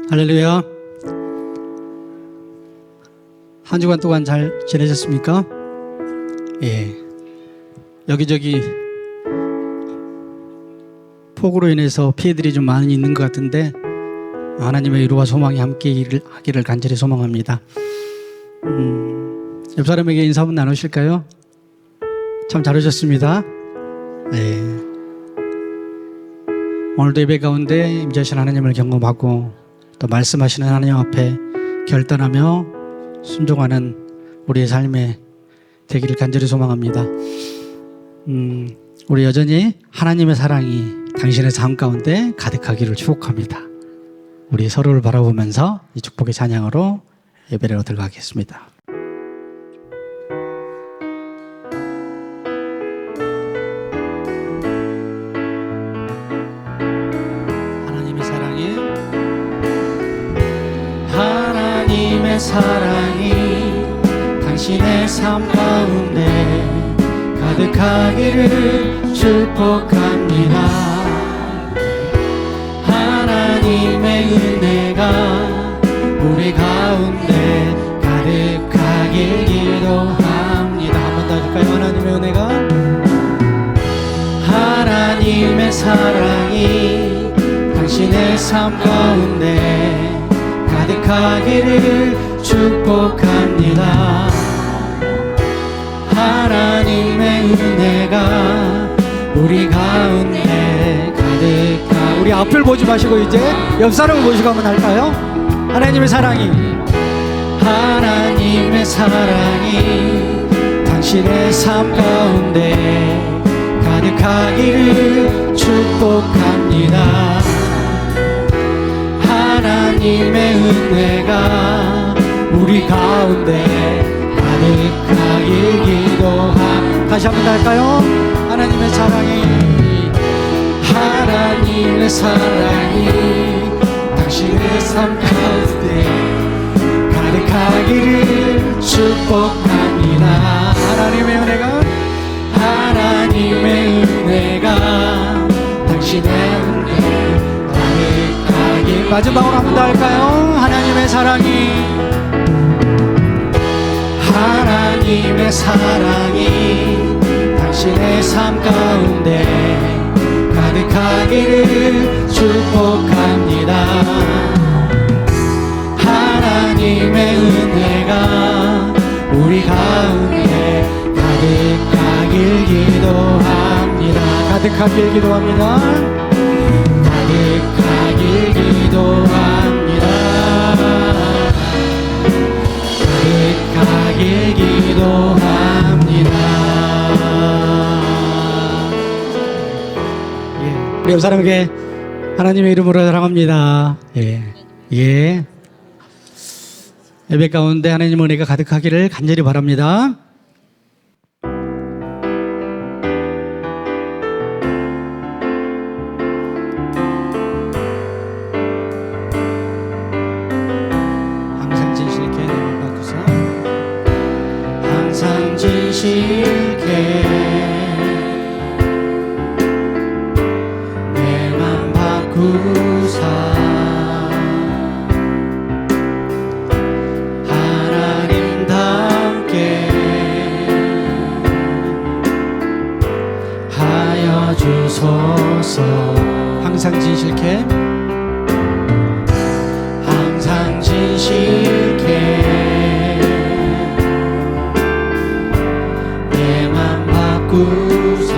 할렐루야. 한 주간 동안 잘 지내셨습니까? 예. 여기저기 폭우로 인해서 피해들이 좀 많이 있는 것 같은데 하나님의 위로와 소망이 함께 하기를 간절히 소망합니다. 옆 사람에게 인사 한번 나누실까요? 참 잘 오셨습니다. 예. 오늘도 예배 가운데 임재하신 하나님을 경험하고 또 말씀하시는 하나님 앞에 결단하며 순종하는 우리의 삶에 되기를 간절히 소망합니다. 우리 여전히 하나님의 사랑이 당신의 삶 가운데 가득하기를 축복합니다. 우리 서로를 바라보면서 이 축복의 찬양으로 예배로 들어가겠습니다. 하나님의 사랑이 당신의 삶 가운데 가득하기를 축복합니다. 하나님의 은혜가 우리 가운데 가득하길 기도합니다. 한 번 더 해줄까요? 하나님의 은혜가, 하나님의 사랑이 당신의 삶 가운데 가득하기를 축복합니다. 하나님의 은혜가 우리 가운데 가득하. 우리 앞을 보지 마시고 이제 옆 사람을 보시고 한번 할까요? 하나님의 사랑이, 하나님의 사랑이 당신의 삶 가운데 가득하기를 축복합니다. 하나님의 은혜가 우리 가운데 가득하길 기도합니다. 다시 한번 할까요? 하나님의 사랑이, 하나님의 사랑이 당신의 삶 가운데 가득하기를 축복합니다. 하나님의 은혜가, 하나님의 은혜가 당신의 은혜 가득하길. 마지막으로 한 번 더 할까요? 하나님의 사랑이, 하나님의 사랑이 당신의 삶 가운데 가득하기를 축복합니다. 하나님의 은혜가 우리 가운데 가득하길 기도합니다. 가득하길 기도합니다. 가득하길 기도합니다. 가득하길 기도합니다. 예. 우리 옆 사람에게 하나님의 이름으로 사랑합니다. 예. 예. 예배 가운데 하나님의 은혜가 가득하기를 간절히 바랍니다. 항상 진실케 내만 바꾸사, 항상 진실케 내만 바꾸사, 주소서. 항상 진실케, 항상 진실케 내만 바꾸사,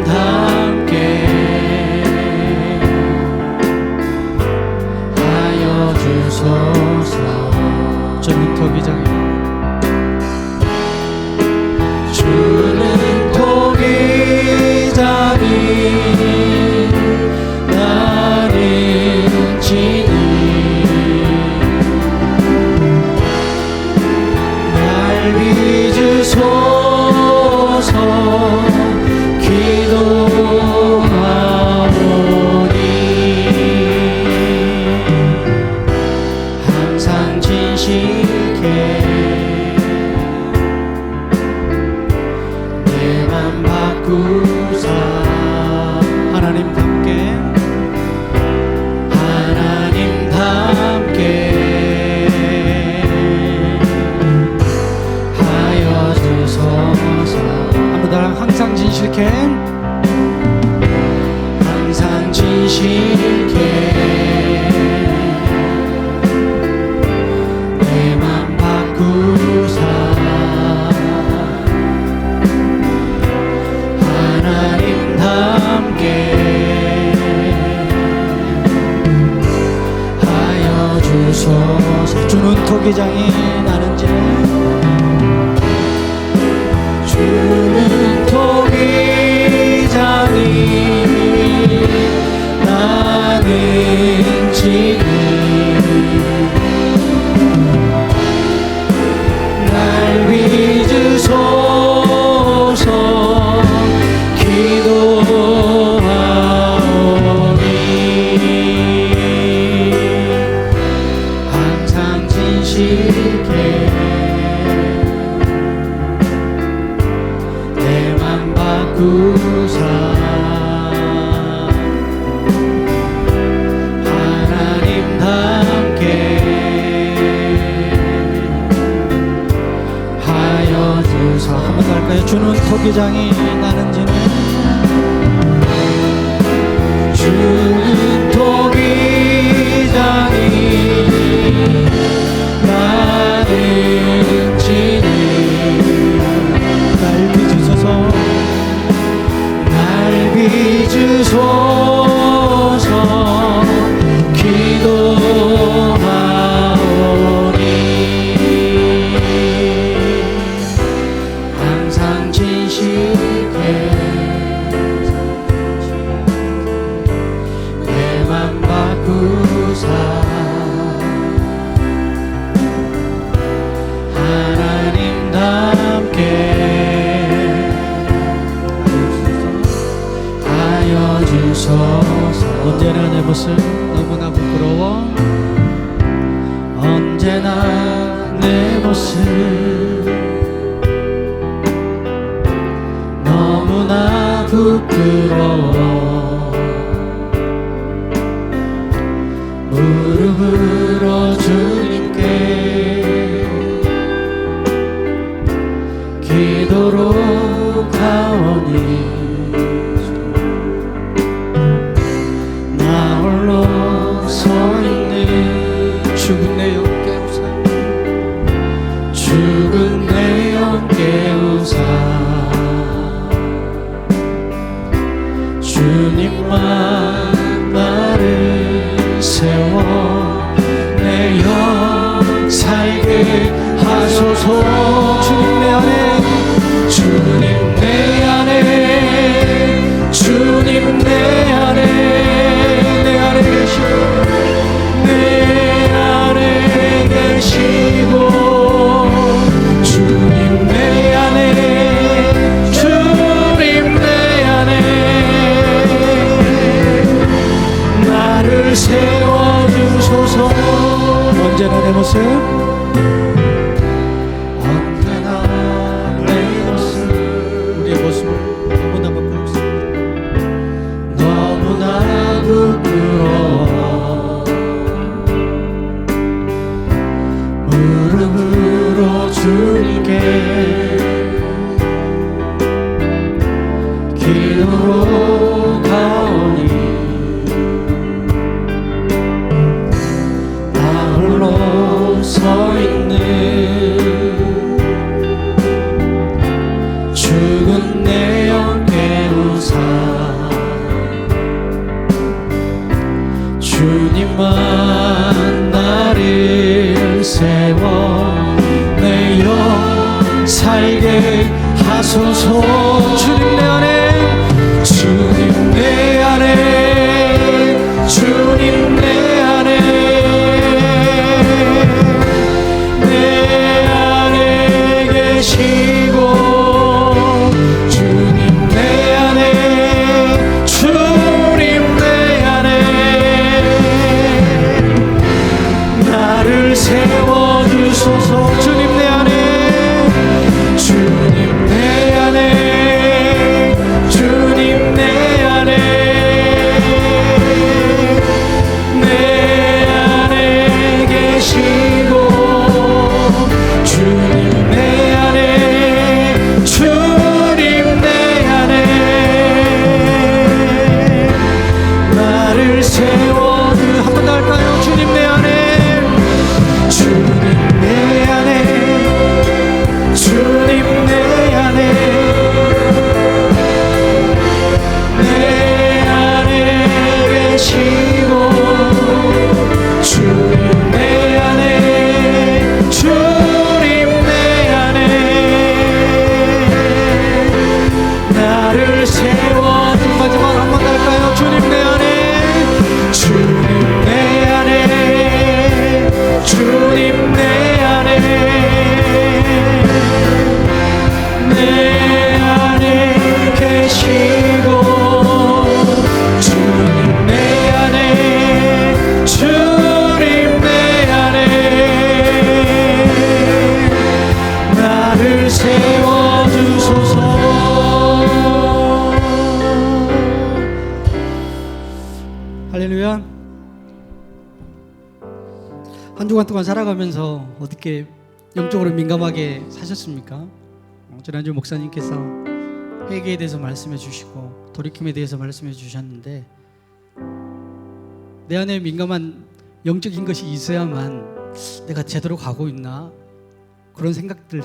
하나님답게 하여 주소서. 주는 토기장에 주는 토기장이 나는 지니 날 빚으소서 기도하오니 항상 진실케 내만 바꾸사 진실케 항상 진실케 내 맘 바꾸사 하나님 함께 하여 주소서. 주는 토기장이 나는지는 주는 토기장이 나는지는 날 믿으소서. 기도하오니 항상 진실케 내 맘 바꾸사 하나님 함께 하여 주소. 한번 더 할까요? 주는 토기장이 나는지는 주는 토기장이 나는지는 날 빚으소서. 날 빚으소서. 기도하오니 항상 진실케 내 맘 바꾸사 하나님 함께 하여 주소서. 언제나 내 모습 너무나 부끄러워 언제나 내 모습 너무나 부끄러워 무릎으로 주님께 기도로 가오니 나 홀로 서 있는 죽은 내 영 깨우사 죽은 내 영 깨우사 주님만 나를 세워 내 영 살게 하소서. 주님 내 안에 주님 내 안에 주님 내 안에 내 안에 계시고 내 안에 계시고 주님 내 안에 주님 내 안에 나를 세워주소서. 언제나 내 모습 언제나 내 모습 우리의 모습을 너무나 부끄럽습니다. 너무나 부끄러워 무릎으로 주님께 기도로 가오니 나 홀로 서 있는 죽은 내 영 깨우사 주님만 나를 세워 내 영 살게 하소서. 주님 내 안에 주님 내 안에 주님 내 안에 내 안에 계시고 주님 내 안에 주님 내 안에 나를 세워주소서. 주님 내 안에 주님 내 안에 주님 내 안에 내 안에 계시고 주님 내 안에 세워주소서. 할렐루야. 한 주간 동안 살아가면서 어떻게 영적으로 민감하게 사셨습니까? 지난주 목사님께서 회개에 대해서 말씀해 주시고 돌이킴에 대해서 말씀해 주셨는데, 내 안에 민감한 영적인 것이 있어야만 내가 제대로 가고 있나 그런 생각들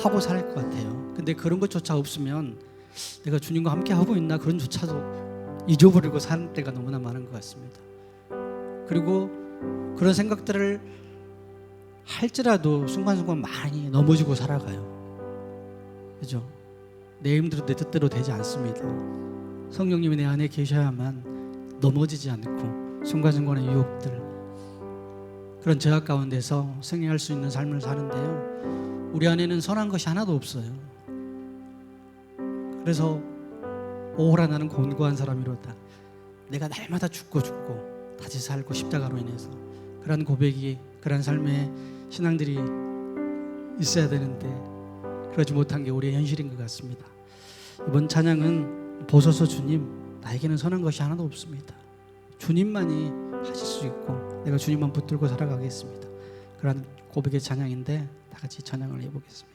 하고 살 것 같아요. 근데 그런 것조차 없으면 내가 주님과 함께 하고 있나 그런 조차도 잊어버리고 사는 때가 너무나 많은 것 같습니다. 그리고 그런 생각들을 할지라도 순간순간 많이 넘어지고 살아가요. 그죠? 내 힘대로 내 뜻대로 되지 않습니다. 성령님이 내 안에 계셔야만 넘어지지 않고 순간순간의 유혹들, 그런 제약 가운데서 승리할 수 있는 삶을 사는데요, 우리 안에는 선한 것이 하나도 없어요. 그래서 오호라 나는 곤고한 사람이로다. 내가 날마다 죽고 다시 살고 십자가로 인해서, 그런 고백이, 그런 삶의 신앙들이 있어야 되는데 그러지 못한 게 우리의 현실인 것 같습니다. 이번 찬양은 보소서 주님, 나에게는 선한 것이 하나도 없습니다. 주님만이 하실 수 있고 내가 주님만 붙들고 살아가겠습니다. 그런 고백의 찬양인데 다 같이 찬양을 해보겠습니다.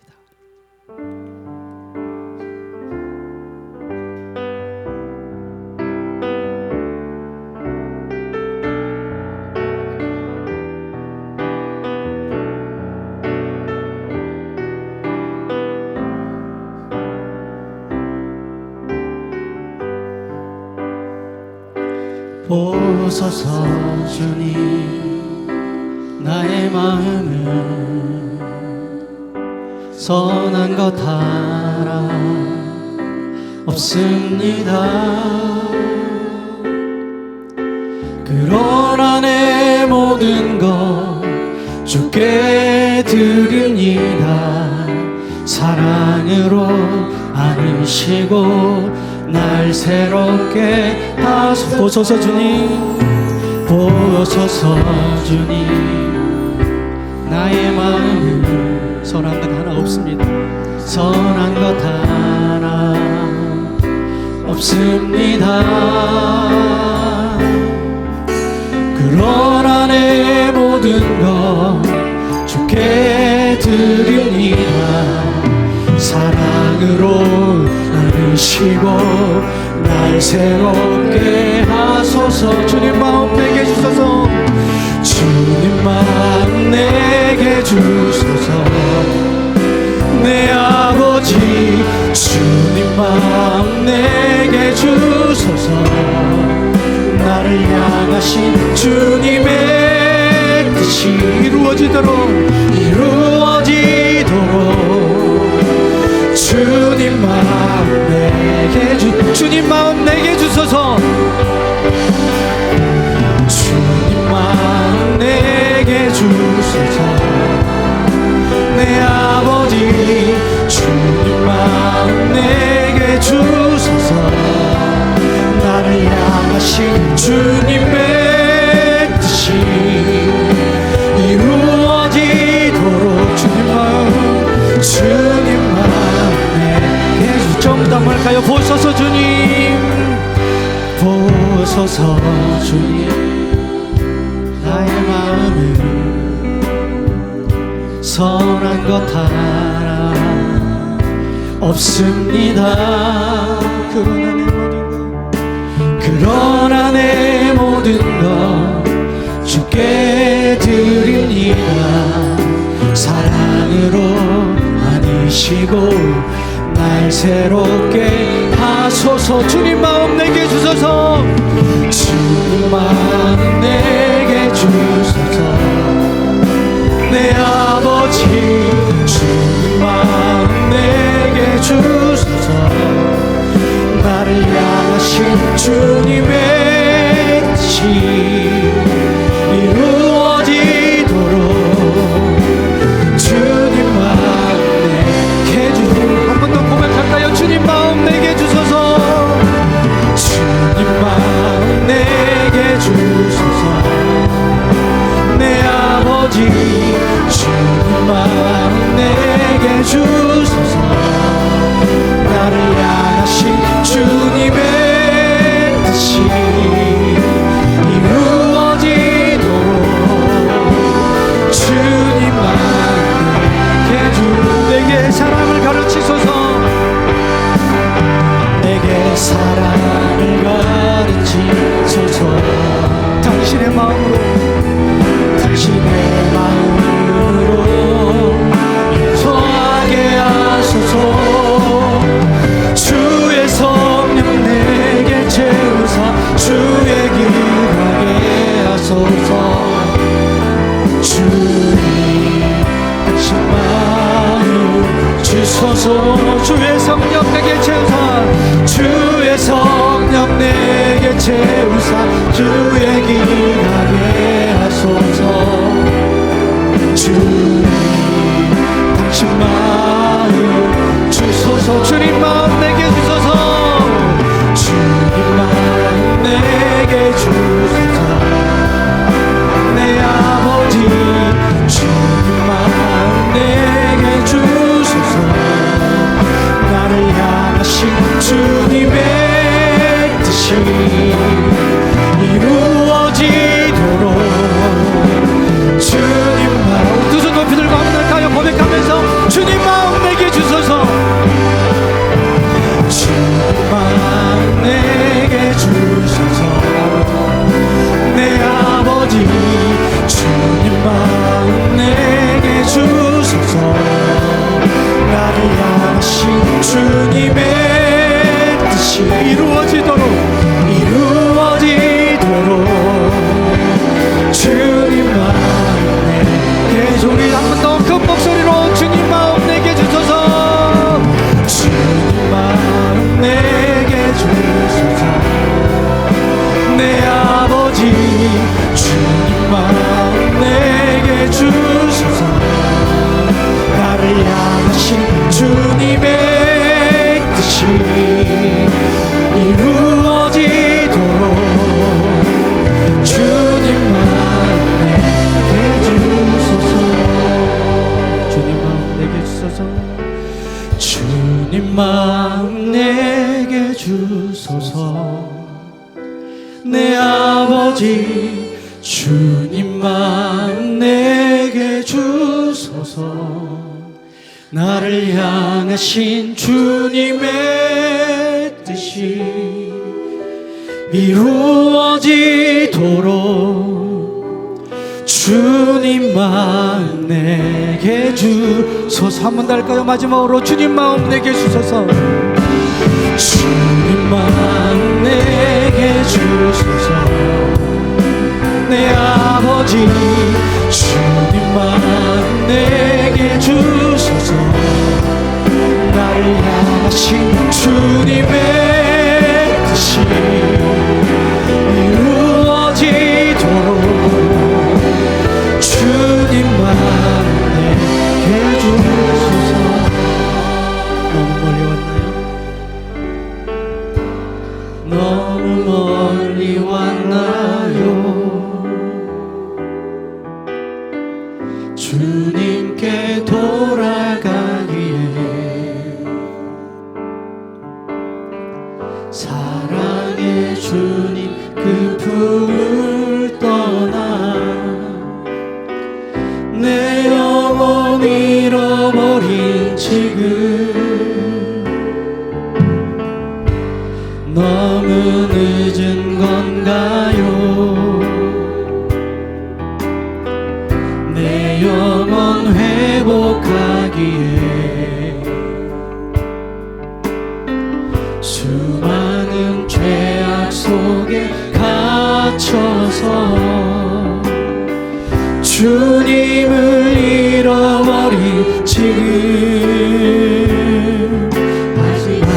보소서 주님, 나의 마음은 선한 것 하나 없습니다. 그러나 내 모든 것 주께 드립니다. 사랑으로 안으시고 날 새롭게 하소서. 주님, 보소서 주님, 나의 마음은 선한 것 하나 없습니다. 선한 것 하나 없습니다. 그러나 내 모든 것 주께 드립니다. 사랑으로 안으시고 날 새롭게 하소서. 주님 마음 내게 주소서. 주님 마음 내게 주소서. 내 아버지 주님 마음 내게 주소서. 나를 향하신 주님의 뜻이 이루어지도록 주님 마음 내게 주님 마음 내게 주소서. 주님 마음 내게 주소서. 내 아버지 주님 마음 내게 주소서. 나를 향하신 주님의 뜻이 이루어지도록 주님 마음 내게 정답할까요? 보소서 주님, 보소서 주님, 나의 마음은 선한 것 하나 없습니다. 그러나 내 모든 것 주께 드립니다. 사랑으로 안으시고 날 새롭게 하소서. 주님 마음 내게 주소서. 주님 마음 내게 주소서. 내 아버지 주님 마음 내게 주소서. 나를 향하신 주님의 뜻이 이루어지도록 주님 마음 내게 주소서. 한 번 더 고백할까요? 주님 마음 내게 주소서. 주님 마음 내게 주소서. 내 아버지 주님 마음 내게 주소서. 주소서. 주의 성령 내게 채우사, 주의 성령 내게 채우사, 주의 길하게 하소서. 주님 당신 마음 주소서. 주님 마음 내게 주소서. 주님 마음 내게 주소서. 내 아버지 주님 마음 내게 주소서. 나를 향하신 주님의 뜻이 이루어지도록 주님 마음. 두 손 높이 들고 한번 할까요? 고백하면서 주님 마음 내게 주소서. 주님 마음 내게 주소서. 내 아버지 주님 마음 내게 주소서. 나를 향하신 주님의 뜻이 이루어지도록 주님 마음 내게. 우리 한 번 더 큰 목소리로 주님 마음 내게 주소서. 주님 마음 내게 주소서. 내 아버지 주님 마음 내게 주소서. 나를 향하신 주님의 뜻이 이루어지도록 주님 마음 내게 주소서. 주님 마음 내게 주소서. 주님 마음 내게 주소서. 내 아버지 주님 마음 내게 주소서. 나를 향하신 주님의 뜻이 이루어지도록 주님 마음 내게 주소서. 한 번 더 할까요? 마지막으로 주님 마음 내게 주소서. 주님 마음 내게 주소서. 내 아버지 주님 마음 내게 주소서. 나를 향하신 주님의 뜻이 이루어지도록 주님 마음 내게 주소서. 너무 멀리 왔나요? 너무 멀리 왔나요? 주님께 돌아가기에 사랑의 주님 그 품을 떠나 내 영혼 잃어버린 지금 너무 늦은 건가요? 내 영혼 회복하기에 수많은 죄악 속에 갇혀서 주님을 잃어버린 지금 하지만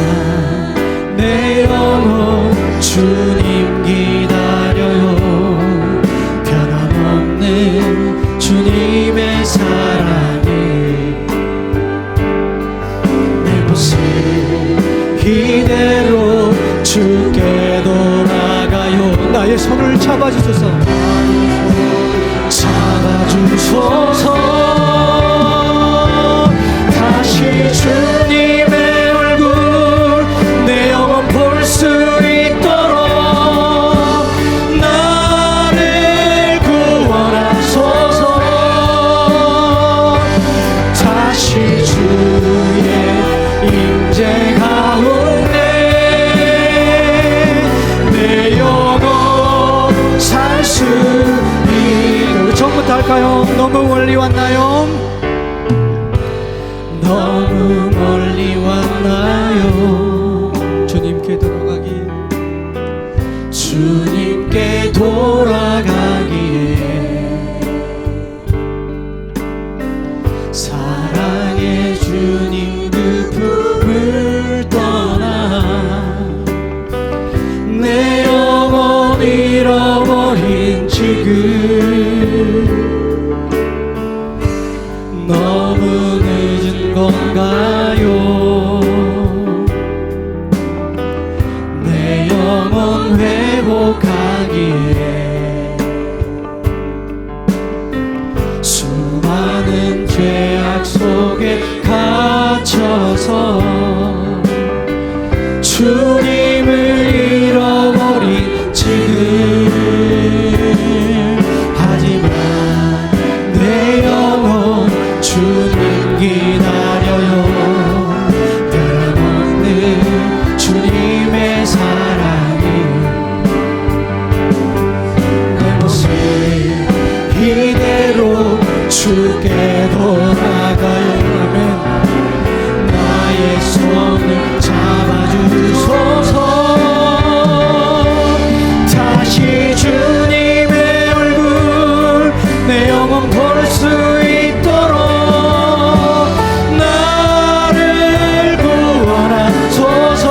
내 영혼 주님 기다려요. 변함없는 주님의 사랑이 내 모습 이대로 주께 돌아가요. 나의 손을 잡아주소서. 잡아주소서. 다시 주님의 얼굴 내 영혼 볼 수 있도록 나를 구원하소서. 다시 주의 임재 가운데 내 영혼 살 수 있도록. 처음부터 할까요? 너무 멀리 왔나요? 너무 멀리 왔나요? 주님께 돌아가기, 주님께 돌아가기에 사랑의 주님 그 위해서 주님을 잃어버린 지금 하지만 내 영혼 주님 기다려요. 변함없는 주님의 사랑이 내 모습 이대로 주께 돌아가요. 나의 손을 잡아주소서. 다시 주님의 얼굴 내 영혼 볼 수 있도록 나를 구원하소서.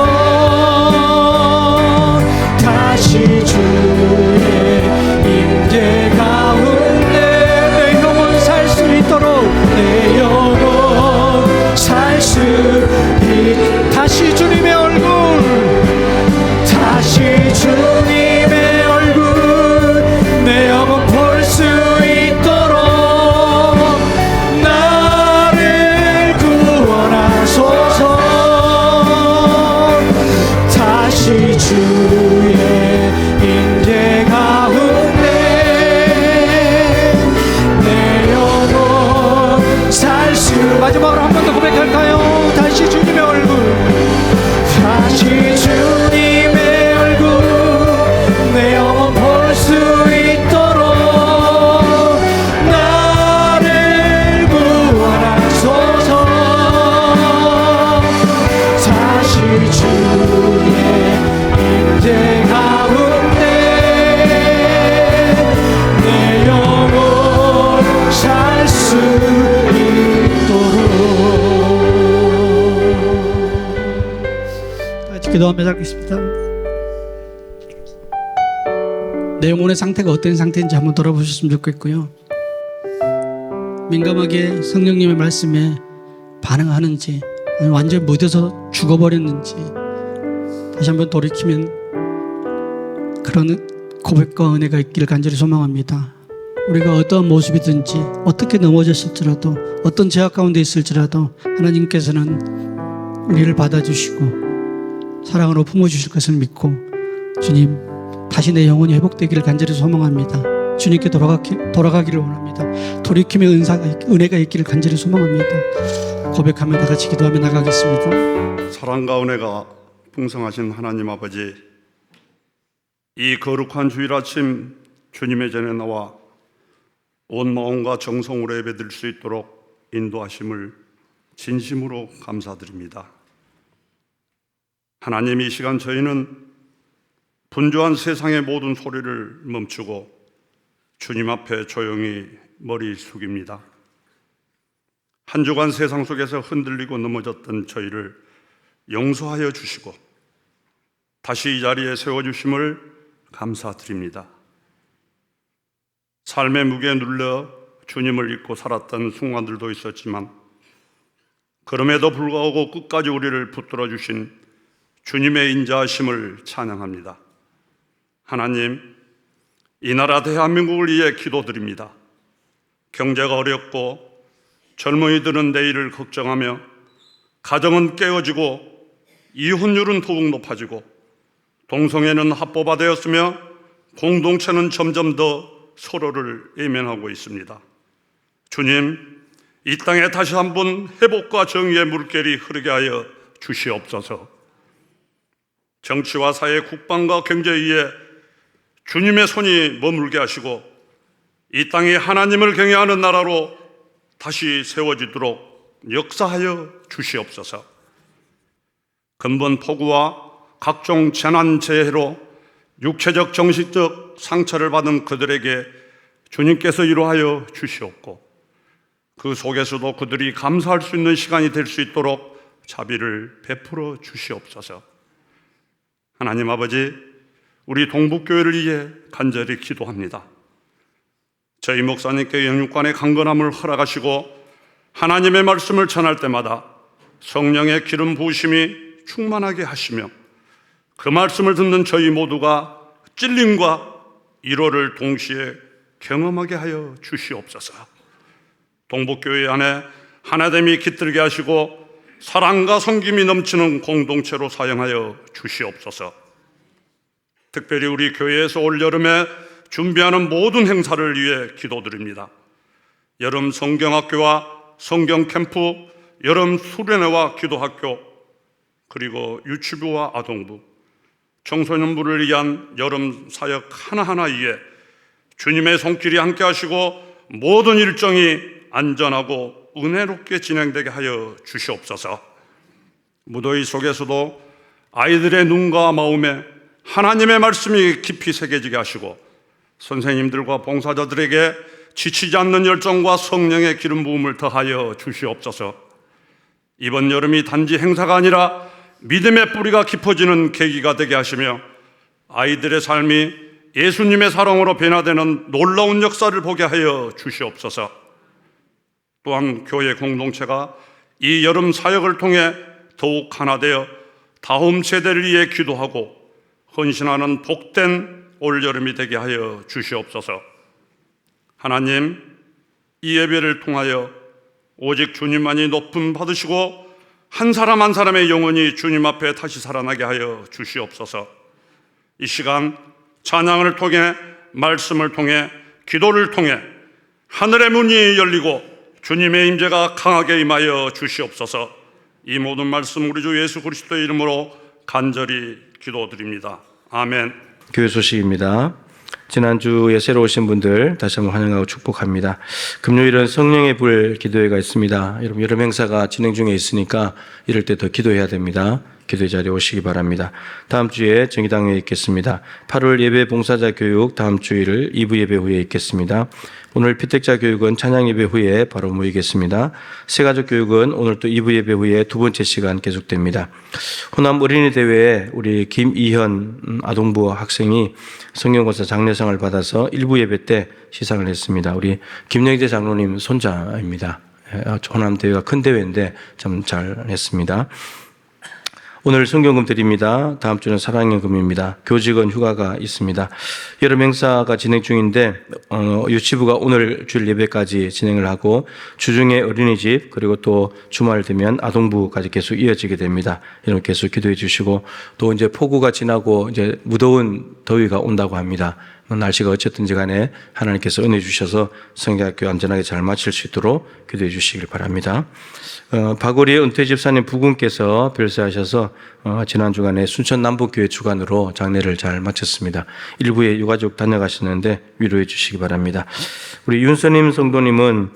다시 주의 임재 가운데 내 영혼 살 수 있도록 내 영혼 살 수 다시 주님의 얼굴 다시 주님의 얼굴 내 영혼 볼 수 있도록 나를 구원하소서. 다시 주의 임재 가운데 내 영혼 살 수 마지막으로 한 번 더 고백할까요? 다시 주님의 얼굴 다시 주님의 얼굴 내 영혼 볼 수 있도록 나를 구원하소서. 다시 주의 임재 가운데 내 영혼 살 수 기도하며 살겠습니다. 내 영혼의 상태가 어떤 상태인지 한번 돌아보셨으면 좋겠고요. 민감하게 성령님의 말씀에 반응하는지 아니면 완전히 묻어서 죽어버렸는지 다시 한번 돌이키면 그런 고백과 은혜가 있기를 간절히 소망합니다. 우리가 어떠한 모습이든지 어떻게 넘어졌을지라도 어떤 제약 가운데 있을지라도 하나님께서는 우리를 받아주시고 사랑으로 품어주실 것을 믿고 주님 다시 내 영혼이 회복되기를 간절히 소망합니다. 주님께 돌아가기를 원합니다. 돌이킴의 은혜가 있기를 간절히 소망합니다. 고백하며 다 같이 기도하며 나가겠습니다. 사랑과 은혜가 풍성하신 하나님 아버지, 이 거룩한 주일 아침 주님의 전에 나와 온 마음과 정성으로 예배드릴 수 있도록 인도하심을 진심으로 감사드립니다. 하나님, 이 시간 저희는 분주한 세상의 모든 소리를 멈추고 주님 앞에 조용히 머리 숙입니다. 한 주간 세상 속에서 흔들리고 넘어졌던 저희를 용서하여 주시고 다시 이 자리에 세워주심을 감사드립니다. 삶의 무게에 눌려 주님을 잊고 살았던 순간들도 있었지만 그럼에도 불구하고 끝까지 우리를 붙들어 주신 주님의 인자하심을 찬양합니다. 하나님, 이 나라 대한민국을 위해 기도드립니다. 경제가 어렵고 젊은이들은 내일을 걱정하며 가정은 깨어지고 이혼율은 더욱 높아지고 동성애는 합법화되었으며 공동체는 점점 더 서로를 외면하고 있습니다. 주님, 이 땅에 다시 한번 회복과 정의의 물결이 흐르게 하여 주시옵소서. 정치와 사회, 국방과 경제 위에 주님의 손이 머물게 하시고 이 땅이 하나님을 경외하는 나라로 다시 세워지도록 역사하여 주시옵소서. 근본 폭우와 각종 재난 재해로 육체적 정신적 상처를 받은 그들에게 주님께서 위로하여 주시옵고 그 속에서도 그들이 감사할 수 있는 시간이 될 수 있도록 자비를 베풀어 주시옵소서. 하나님 아버지, 우리 동북교회를 위해 간절히 기도합니다. 저희 목사님께 영육간의 강건함을 허락하시고 하나님의 말씀을 전할 때마다 성령의 기름 부으심이 충만하게 하시며 그 말씀을 듣는 저희 모두가 찔림과 위로를 동시에 경험하게 하여 주시옵소서. 동북교회 안에 하나됨이 깃들게 하시고 사랑과 섬김이 넘치는 공동체로 사용하여 주시옵소서. 특별히 우리 교회에서 올여름에 준비하는 모든 행사를 위해 기도드립니다. 여름 성경학교와 성경캠프, 여름 수련회와 기도학교, 그리고 유치부와 아동부, 청소년부를 위한 여름 사역 하나하나 위에 주님의 손길이 함께 하시고 모든 일정이 안전하고 은혜롭게 진행되게 하여 주시옵소서. 무더위 속에서도 아이들의 눈과 마음에 하나님의 말씀이 깊이 새겨지게 하시고 선생님들과 봉사자들에게 지치지 않는 열정과 성령의 기름 부음을 더하여 주시옵소서. 이번 여름이 단지 행사가 아니라 믿음의 뿌리가 깊어지는 계기가 되게 하시며 아이들의 삶이 예수님의 사랑으로 변화되는 놀라운 역사를 보게 하여 주시옵소서. 또한 교회 공동체가 이 여름 사역을 통해 더욱 하나 되어 다음 세대를 위해 기도하고 헌신하는 복된 올여름이 되게 하여 주시옵소서. 하나님, 이 예배를 통하여 오직 주님만이 높임 받으시고 한 사람 한 사람의 영혼이 주님 앞에 다시 살아나게 하여 주시옵소서. 이 시간 찬양을 통해, 말씀을 통해, 기도를 통해 하늘의 문이 열리고 주님의 임재가 강하게 임하여 주시옵소서. 이 모든 말씀 우리 주 예수 그리스도의 이름으로 간절히 기도드립니다. 아멘. 교회 소식입니다. 지난주에 새로 오신 분들 다시 한번 환영하고 축복합니다. 금요일은 성령의 불 기도회가 있습니다. 여러분 여름 행사가 진행 중에 있으니까 이럴 때 더 기도해야 됩니다. 기도의 자리에 오시기 바랍니다. 다음 주에 정의당에 있겠습니다. 8월 예배 봉사자 교육 다음 주일 2부 예배 후에 있겠습니다. 오늘 피택자 교육은 찬양 예배 후에 바로 모이겠습니다. 새가족 교육은 오늘 또 2부 예배 후에 두 번째 시간 계속됩니다. 호남 어린이 대회에 우리 김이현 아동부 학생이 성경고사 장려상을 받아서 1부 예배 때 시상을 했습니다. 우리 김영재 장로님 손자입니다. 호남 대회가 큰 대회인데 참 잘했습니다. 오늘 성경금 드립니다. 다음 주는 사랑의 금입니다. 교직원 휴가가 있습니다. 여름 행사가 진행 중인데 유치부가 오늘 주일 예배까지 진행을 하고 주중에 어린이집 그리고 또 주말 되면 아동부까지 계속 이어지게 됩니다. 여러분 계속 기도해 주시고 또 이제 폭우가 지나고 이제 무더운 더위가 온다고 합니다. 날씨가 어쨌든지 간에 하나님께서 은혜 주셔서 성경학교 안전하게 잘 마칠 수 있도록 기도해 주시길 바랍니다. 박오리 은퇴 집사님 부군께서 별세하셔서 지난 주간에 순천 남북교회 주관으로 장례를 잘 마쳤습니다. 일부에 유가족 다녀가셨는데 위로해 주시기 바랍니다. 우리 윤서님 성도님은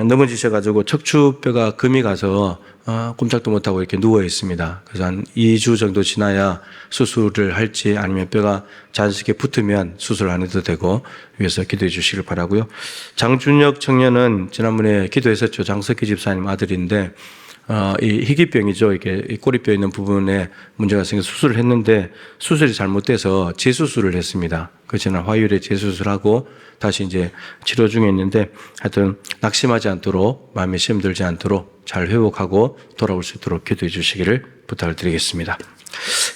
넘어지셔가지고 척추뼈가 금이 가서 꼼짝도 못하고 이렇게 누워 있습니다. 그래서 한 2주 정도 지나야 수술을 할지 아니면 뼈가 자연스럽게 붙으면 수술 안 해도 되고 위해서 기도해 주시길 바라고요. 장준혁 청년은 지난번에 기도했었죠. 장석희 집사님 아들인데 이 희귀병이죠. 이게 꼬리뼈 있는 부분에 문제가 생겨서 수술을 했는데 수술이 잘못돼서 재수술을 했습니다. 그 지난 화요일에 재수술하고 다시 이제 치료 중에 있는데 하여튼 낙심하지 않도록 마음에 시험 들지 않도록 잘 회복하고 돌아올 수 있도록 기도해 주시기를 부탁을 드리겠습니다.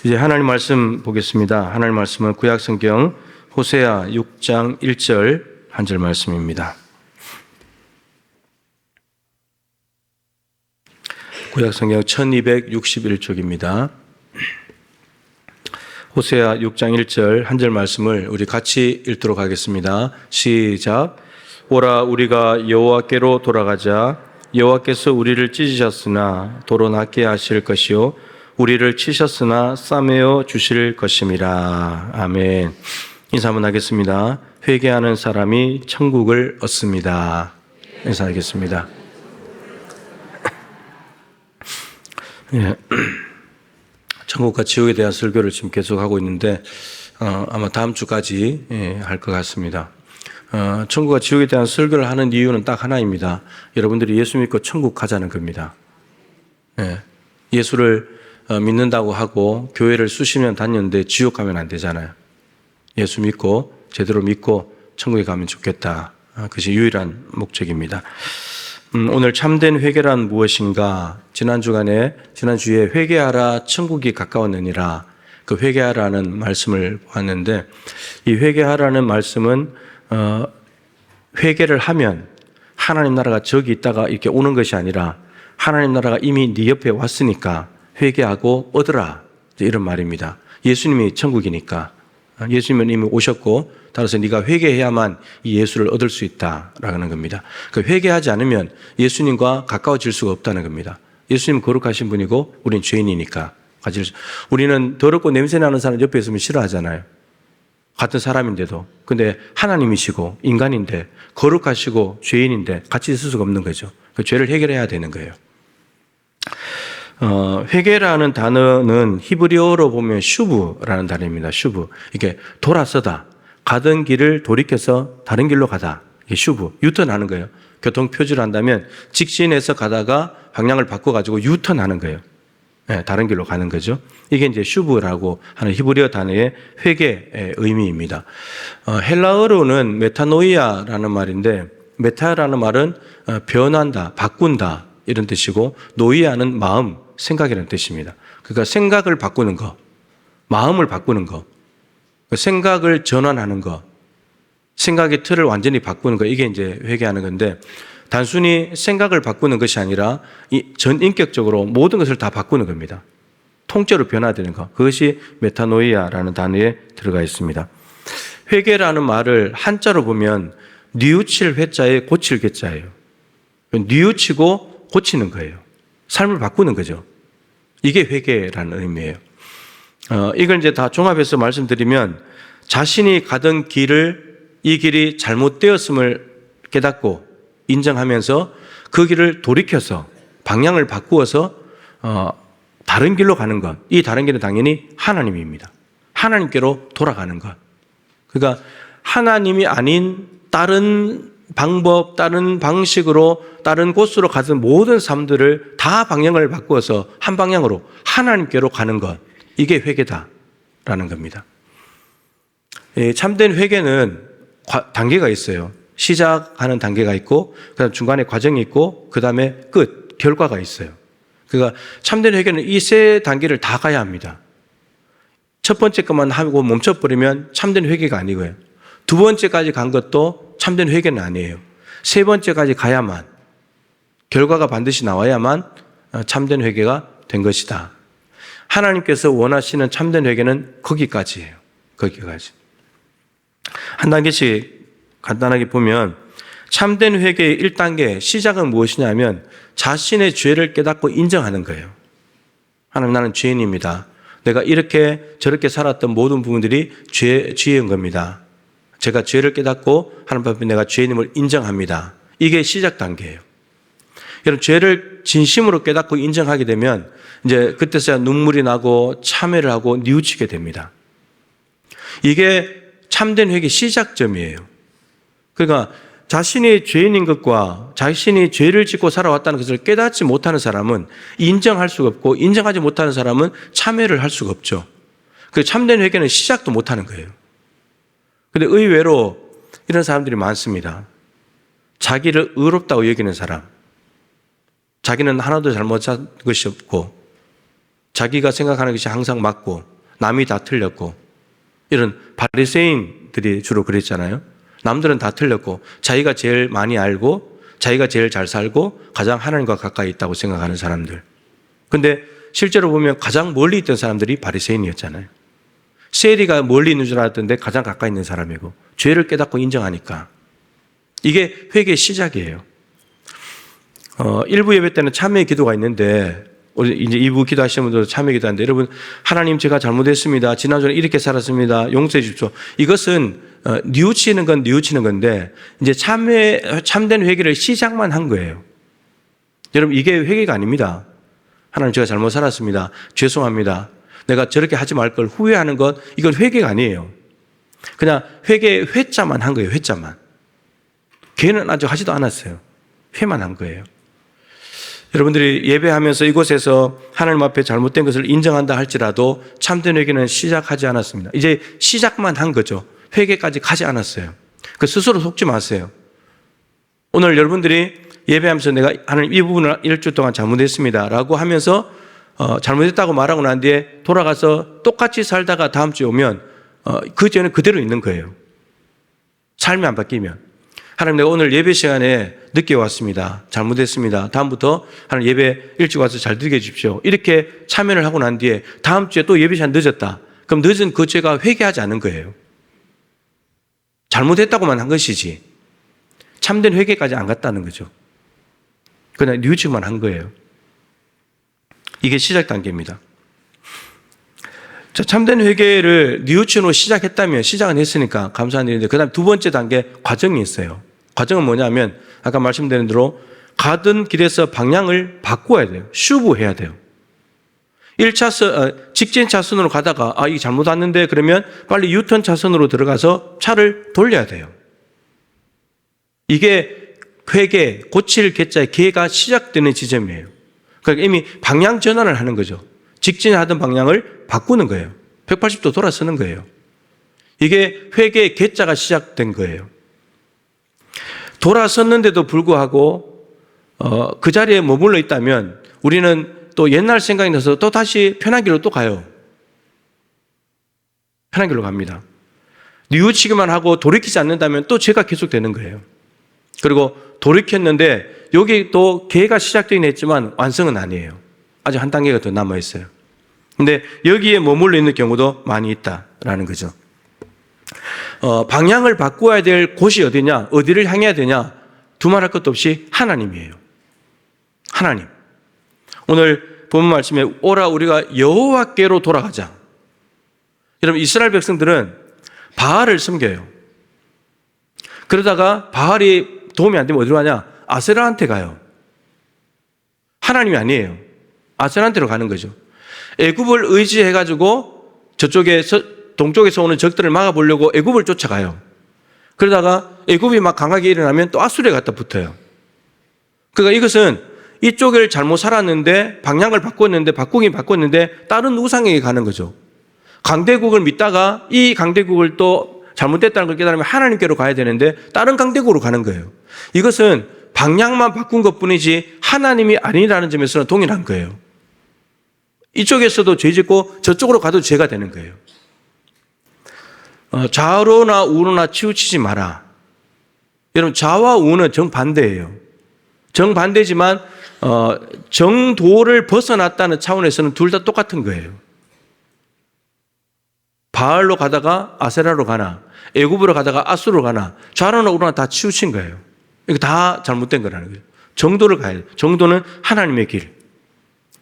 이제 하나님 말씀 보겠습니다. 하나님 말씀은 구약 성경 호세아 6장 1절 한 절 말씀입니다. 구약 성경 1261쪽입니다. 호세아 6장 1절 한 절 말씀을 우리 같이 읽도록 하겠습니다. 시작. 오라 우리가 여호와께로 돌아가자. 여호와께서 우리를 찢으셨으나 도로 낫게 하실 것이요 우리를 치셨으나 싸매어 주실 것임이라. 아멘. 인사 한번 하겠습니다. 회개하는 사람이 천국을 얻습니다. 인사하겠습니다. 예. 천국과 지옥에 대한 설교를 지금 계속하고 있는데 아마 다음 주까지 할 것 같습니다. 천국과 지옥에 대한 설교를 하는 이유는 딱 하나입니다. 여러분들이 예수 믿고 천국 가자는 겁니다. 예. 예수를 믿는다고 하고 교회를 수십 년 다녔는데 지옥 가면 안 되잖아요. 예수 믿고 제대로 믿고 천국에 가면 좋겠다. 그것이 유일한 목적입니다. 오늘 참된 회개란 무엇인가? 지난주에 회개하라 천국이 가까웠느니라 그 회개하라는 말씀을 보았는데 이 회개하라는 말씀은 회개를 하면 하나님 나라가 저기 있다가 이렇게 오는 것이 아니라 하나님 나라가 이미 네 옆에 왔으니까 회개하고 얻으라. 이런 말입니다. 예수님이 천국이니까. 예수님은 이미 오셨고 따라서 네가 회개해야만 이 예수를 얻을 수 있다라는 겁니다. 그 회개하지 않으면 예수님과 가까워질 수가 없다는 겁니다. 예수님 거룩하신 분이고 우린 죄인이니까. 우리는 더럽고 냄새나는 사람 옆에 있으면 싫어하잖아요. 같은 사람인데도. 근데 하나님이시고 인간인데 거룩하시고 죄인인데 같이 있을 수가 없는 거죠. 그 죄를 해결해야 되는 거예요. 회개라는 단어는 히브리어로 보면 슈브라는 단어입니다. 슈브. 이게 돌아서다. 가던 길을 돌이켜서 다른 길로 가다. 이게 슈브. 유턴하는 거예요. 교통표지를 한다면 직진해서 가다가 방향을 바꿔가지고 유턴하는 거예요. 네, 다른 길로 가는 거죠. 이게 이제 슈브라고 하는 히브리어 단어의 회개의 의미입니다. 헬라어로는 메타노이아라는 말인데 메타라는 말은 변한다, 바꾼다 이런 뜻이고 노이아는 마음, 생각이라는 뜻입니다. 그러니까 생각을 바꾸는 거, 마음을 바꾸는 거, 생각을 전환하는 거, 생각의 틀을 완전히 바꾸는 거, 이게 이제 회개하는 건데 단순히 생각을 바꾸는 것이 아니라 전인격적으로 모든 것을 다 바꾸는 겁니다. 통째로 변화되는 것, 그것이 메타노이아라는 단어에 들어가 있습니다. 회개라는 말을 한자로 보면 뉘우칠 회자에 고칠 개자예요. 뉘우치고 고치는 거예요. 삶을 바꾸는 거죠. 이게 회개라는 의미예요. 이걸 이제 다 종합해서 말씀드리면 자신이 가던 이 길이 잘못되었음을 깨닫고 인정하면서 그 길을 돌이켜서 방향을 바꾸어서 다른 길로 가는 것. 이 다른 길은 당연히 하나님입니다. 하나님께로 돌아가는 것. 그러니까 하나님이 아닌 다른 방법, 다른 방식으로, 다른 곳으로 가던 모든 삶들을 다 방향을 바꾸어서 한 방향으로 하나님께로 가는 것. 이게 회개다라는 겁니다. 참된 회개는 단계가 있어요. 시작하는 단계가 있고, 그다음 중간에 과정이 있고, 그 다음에 끝, 결과가 있어요. 그러니까 참된 회개는 이 세 단계를 다 가야 합니다. 첫 번째 것만 하고 멈춰버리면 참된 회개가 아니고요. 두 번째까지 간 것도 참된 회개는 아니에요. 세 번째까지 가야만, 결과가 반드시 나와야만 참된 회개가 된 것이다. 하나님께서 원하시는 참된 회개는 거기까지예요. 거기까지. 한 단계씩 간단하게 보면 참된 회개의 1단계 시작은 무엇이냐면 자신의 죄를 깨닫고 인정하는 거예요. 하나님, 나는 죄인입니다. 내가 이렇게 저렇게 살았던 모든 부분들이 죄인 겁니다. 제가 죄를 깨닫고 하나님 앞에 내가 죄인임을 인정합니다. 이게 시작 단계예요. 여러분, 죄를 진심으로 깨닫고 인정하게 되면 이제 그때서야 눈물이 나고 참회를 하고 뉘우치게 됩니다. 이게 참된 회개 시작점이에요. 그러니까 자신이 죄인인 것과 자신이 죄를 짓고 살아왔다는 것을 깨닫지 못하는 사람은 인정할 수가 없고, 인정하지 못하는 사람은 참회를 할 수가 없죠. 그 참된 회개는 시작도 못하는 거예요. 그런데 의외로 이런 사람들이 많습니다. 자기를 의롭다고 여기는 사람, 자기는 하나도 잘못한 것이 없고, 자기가 생각하는 것이 항상 맞고, 남이 다 틀렸고, 이런 바리새인들이 주로 그랬잖아요. 남들은 다 틀렸고 자기가 제일 많이 알고 자기가 제일 잘 살고 가장 하나님과 가까이 있다고 생각하는 사람들. 근데 실제로 보면 가장 멀리 있던 사람들이 바리새인이었잖아요. 세리가 멀리 있는 줄 알았던데 가장 가까이 있는 사람이고, 죄를 깨닫고 인정하니까. 이게 회개의 시작이에요. 1부 예배 때는 참회 기도가 있는데, 우리 이제 2부 기도하시는 분들도 참회 기도하는데, 여러분, 하나님 제가 잘못했습니다. 지난주에 이렇게 살았습니다. 용서해 주십시오. 이것은 뉘우치는 건 뉘우치는 건데, 이제 참된 회개를 시작만 한 거예요. 여러분, 이게 회개가 아닙니다. 하나님 제가 잘못 살았습니다. 죄송합니다. 내가 저렇게 하지 말 걸 후회하는 것, 이건 회개가 아니에요. 그냥 회자만 한 거예요. 회자만. 걔는 아직 하지도 않았어요. 회만 한 거예요. 여러분들이 예배하면서 이곳에서 하나님 앞에 잘못된 것을 인정한다 할지라도 참된 회개는 시작하지 않았습니다. 이제 시작만 한 거죠. 회개까지 가지 않았어요. 그 스스로 속지 마세요. 오늘 여러분들이 예배하면서 내가 하나님 이 부분을 일주 동안 잘못했습니다 라고 하면서 잘못했다고 말하고 난 뒤에 돌아가서 똑같이 살다가 다음 주에 오면 그 죄는 그대로 있는 거예요. 삶이 안 바뀌면. 하나님, 내가 오늘 예배 시간에 늦게 왔습니다. 잘못했습니다. 다음부터 하나님 예배 일찍 와서 잘 드리게 해주십시오. 이렇게 참여를 하고 난 뒤에 다음 주에 또 예배 시간 늦었다. 그럼 늦은 그 죄가 회개하지 않은 거예요. 잘못했다고만 한 것이지 참된 회개까지 안 갔다는 거죠. 그냥 뉘우치기만 한 거예요. 이게 시작 단계입니다. 자, 참된 회개를 뉘우침으로 시작은 했으니까 감사한 일인데, 그 다음 두 번째 단계 과정이 있어요. 과정은 뭐냐면, 아까 말씀드린 대로 가던 길에서 방향을 바꿔야 돼요. 슈브해야 돼요. 1차선, 직진 차선으로 가다가, 이게 잘못 왔는데, 그러면 빨리 유턴 차선으로 들어가서 차를 돌려야 돼요. 이게 회개, 고칠 개자의 개가 시작되는 지점이에요. 그러니까 이미 방향 전환을 하는 거죠. 직진하던 방향을 바꾸는 거예요. 180도 돌아서는 거예요. 이게 회개의 개자가 시작된 거예요. 돌아섰는데도 불구하고 그 자리에 머물러 있다면 우리는 또 옛날 생각이 나서 또 다시 편한 길로 또 가요. 편한 길로 갑니다. 뉘우치기만 하고 돌이키지 않는다면 또 죄가 계속되는 거예요. 그리고 돌이켰는데 여기 또 계가 시작되긴 했지만 완성은 아니에요. 아직 한 단계가 더 남아있어요. 근데 여기에 머물러 있는 경우도 많이 있다라는 거죠. 방향을 바꿔야 될 곳이 어디냐, 어디를 향해야 되냐, 두말할 것도 없이 하나님이에요. 하나님. 오늘 본문 말씀에 오라 우리가 여호와께로 돌아가자. 여러분, 이스라엘 백성들은 바알을 섬겨요. 그러다가 바알이 도움이 안 되면 어디로 가냐? 아세라한테 가요. 하나님이 아니에요. 아세라한테로 가는 거죠. 애굽을 의지해가지고 저쪽에서 동쪽에서 오는 적들을 막아보려고 애굽을 쫓아가요. 그러다가 애굽이 막 강하게 일어나면 또 아수리에 갖다 붙어요. 그러니까 이것은 이쪽을 잘못 살았는데 방향을 바꿨는데 다른 우상에게 가는 거죠. 강대국을 믿다가 이 강대국을 또 잘못됐다는 걸 깨달으면 하나님께로 가야 되는데 다른 강대국으로 가는 거예요. 이것은 방향만 바꾼 것뿐이지 하나님이 아니라는 점에서는 동일한 거예요. 이쪽에서도 죄 짓고 저쪽으로 가도 죄가 되는 거예요. 좌로나 우로나 치우치지 마라. 여러분, 좌와 우는 정반대예요. 정반대지만 정도를 벗어났다는 차원에서는 둘 다 똑같은 거예요. 바알로 가다가 아세라로 가나, 애굽으로 가다가 아수르로 가나, 좌로나 우로나 다 치우친 거예요. 이거 다 잘못된 거라는 거예요. 정도를 가야 돼요. 정도는 하나님의 길,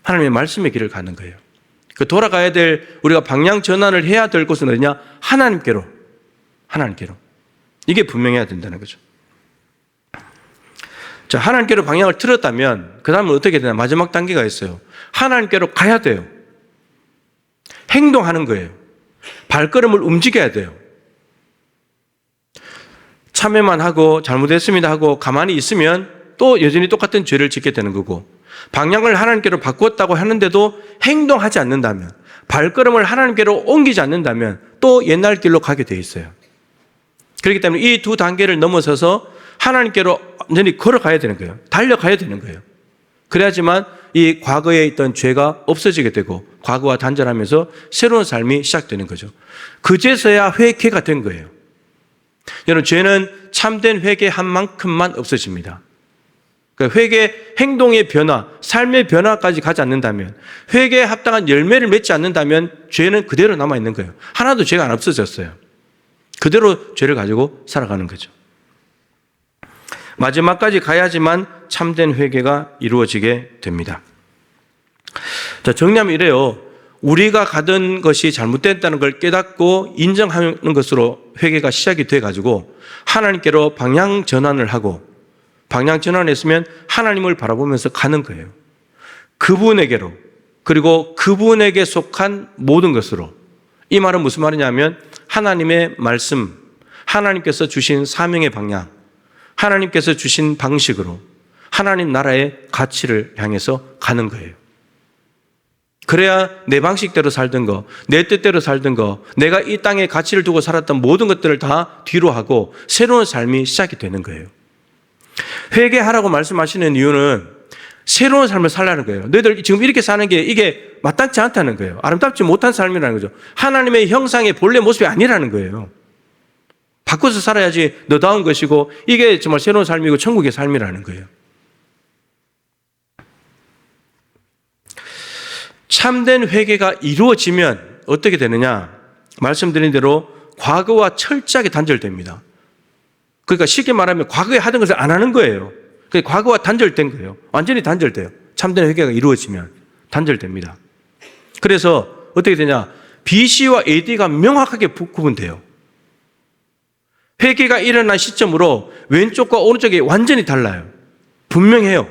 하나님의 말씀의 길을 가는 거예요. 그 돌아가야 될, 우리가 방향 전환을 해야 될 곳은 어디냐? 하나님께로. 이게 분명해야 된다는 거죠. 자, 하나님께로 방향을 틀었다면 그 다음은 어떻게 되나? 마지막 단계가 있어요. 하나님께로 가야 돼요. 행동하는 거예요. 발걸음을 움직여야 돼요. 참회만 하고 잘못했습니다 하고 가만히 있으면 또 여전히 똑같은 죄를 짓게 되는 거고, 방향을 하나님께로 바꿨다고 하는데도 행동하지 않는다면, 발걸음을 하나님께로 옮기지 않는다면 또 옛날 길로 가게 돼 있어요. 그렇기 때문에 이 두 단계를 넘어서서 하나님께로 완전히 걸어가야 되는 거예요. 달려가야 되는 거예요. 그래야지만 이 과거에 있던 죄가 없어지게 되고 과거와 단절하면서 새로운 삶이 시작되는 거죠. 그제서야 회개가 된 거예요. 여러분, 죄는 참된 회개 한 만큼만 없어집니다. 그러니까 회개 행동의 변화, 삶의 변화까지 가지 않는다면, 회개에 합당한 열매를 맺지 않는다면 죄는 그대로 남아있는 거예요. 하나도 죄가 안 없어졌어요. 그대로 죄를 가지고 살아가는 거죠. 마지막까지 가야지만 참된 회개가 이루어지게 됩니다. 자, 정리하면 이래요. 우리가 가던 것이 잘못됐다는 걸 깨닫고 인정하는 것으로 회개가 시작이 돼가지고 하나님께로 방향 전환을 하고, 방향 전환했으면 하나님을 바라보면서 가는 거예요. 그분에게로, 그리고 그분에게 속한 모든 것으로. 이 말은 무슨 말이냐면 하나님의 말씀, 하나님께서 주신 사명의 방향, 하나님께서 주신 방식으로 하나님 나라의 가치를 향해서 가는 거예요. 그래야 내 방식대로 살던 거, 내 뜻대로 살던 거, 내가 이 땅에 가치를 두고 살았던 모든 것들을 다 뒤로 하고 새로운 삶이 시작이 되는 거예요. 회개하라고 말씀하시는 이유는 새로운 삶을 살라는 거예요. 너희들 지금 이렇게 사는 게 이게 마땅치 않다는 거예요. 아름답지 못한 삶이라는 거죠. 하나님의 형상의 본래 모습이 아니라는 거예요. 바꿔서 살아야지 너다운 것이고 이게 정말 새로운 삶이고 천국의 삶이라는 거예요. 참된 회개가 이루어지면 어떻게 되느냐? 말씀드린 대로 과거와 철저하게 단절됩니다. 그러니까 쉽게 말하면 과거에 하던 것을 안 하는 거예요. 그러니까 과거와 단절된 거예요. 완전히 단절돼요. 참된 회개가 이루어지면 단절됩니다. 그래서 어떻게 되냐? BC와 AD가 명확하게 구분돼요. 회개가 일어난 시점으로 왼쪽과 오른쪽이 완전히 달라요. 분명해요.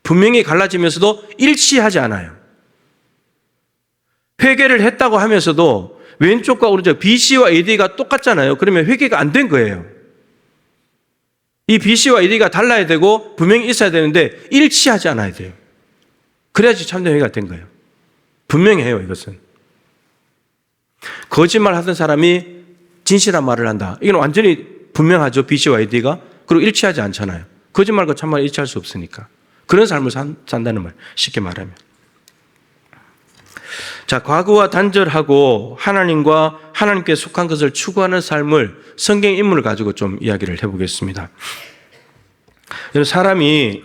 분명히 갈라지면서도 일치하지 않아요. 회개를 했다고 하면서도 왼쪽과 오른쪽 BC와 AD가 똑같잖아요. 그러면 회개가 안 된 거예요. 이 BC와 AD가 달라야 되고 분명히 있어야 되는데 일치하지 않아야 돼요. 그래야지 참된 회개가 된 거예요. 분명해요, 이것은. 거짓말 하던 사람이 진실한 말을 한다. 이건 완전히 분명하죠, BC와 AD가. 그리고 일치하지 않잖아요. 거짓말과 참말 일치할 수 없으니까. 그런 삶을 산다는 말, 쉽게 말하면. 자, 과거와 단절하고 하나님과 하나님께 속한 것을 추구하는 삶을 성경 인물을 가지고 좀 이야기를 해보겠습니다. 사람이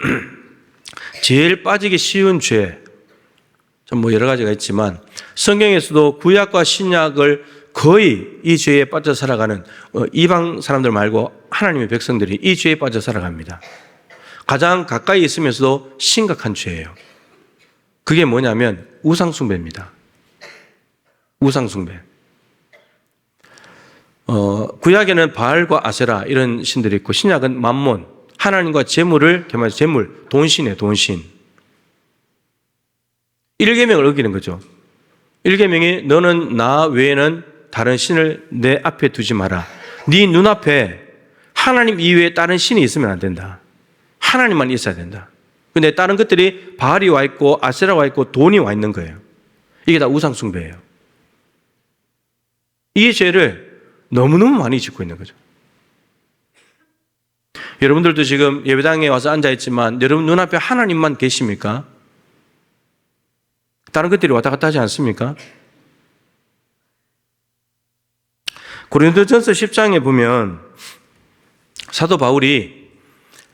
제일 빠지기 쉬운 죄, 좀 여러 가지가 있지만 성경에서도 구약과 신약을 거의 이 죄에 빠져 살아가는 이방 사람들 말고 하나님의 백성들이 이 죄에 빠져 살아갑니다. 가장 가까이 있으면서도 심각한 죄예요. 그게 뭐냐면 우상숭배입니다. 우상숭배. 구약에는 바알과 아세라 이런 신들이 있고 신약은 만몬, 하나님과 재물을 겸해서 재물, 돈신이에요, 돈신. 1계명을 어기는 거죠. 1계명이 너는 나 외에는 다른 신을 내 앞에 두지 마라. 네 눈앞에 하나님 이외에 다른 신이 있으면 안 된다. 하나님만 있어야 된다. 근데 다른 것들이 바알이 와 있고 아세라가 와 있고 돈이 와 있는 거예요. 이게 다 우상숭배예요. 이 죄를 너무너무 많이 짓고 있는 거죠. 여러분들도 지금 예배당에 와서 앉아있지만 여러분 눈앞에 하나님만 계십니까? 다른 것들이 왔다 갔다 하지 않습니까? 고린도전서 10장에 보면 사도 바울이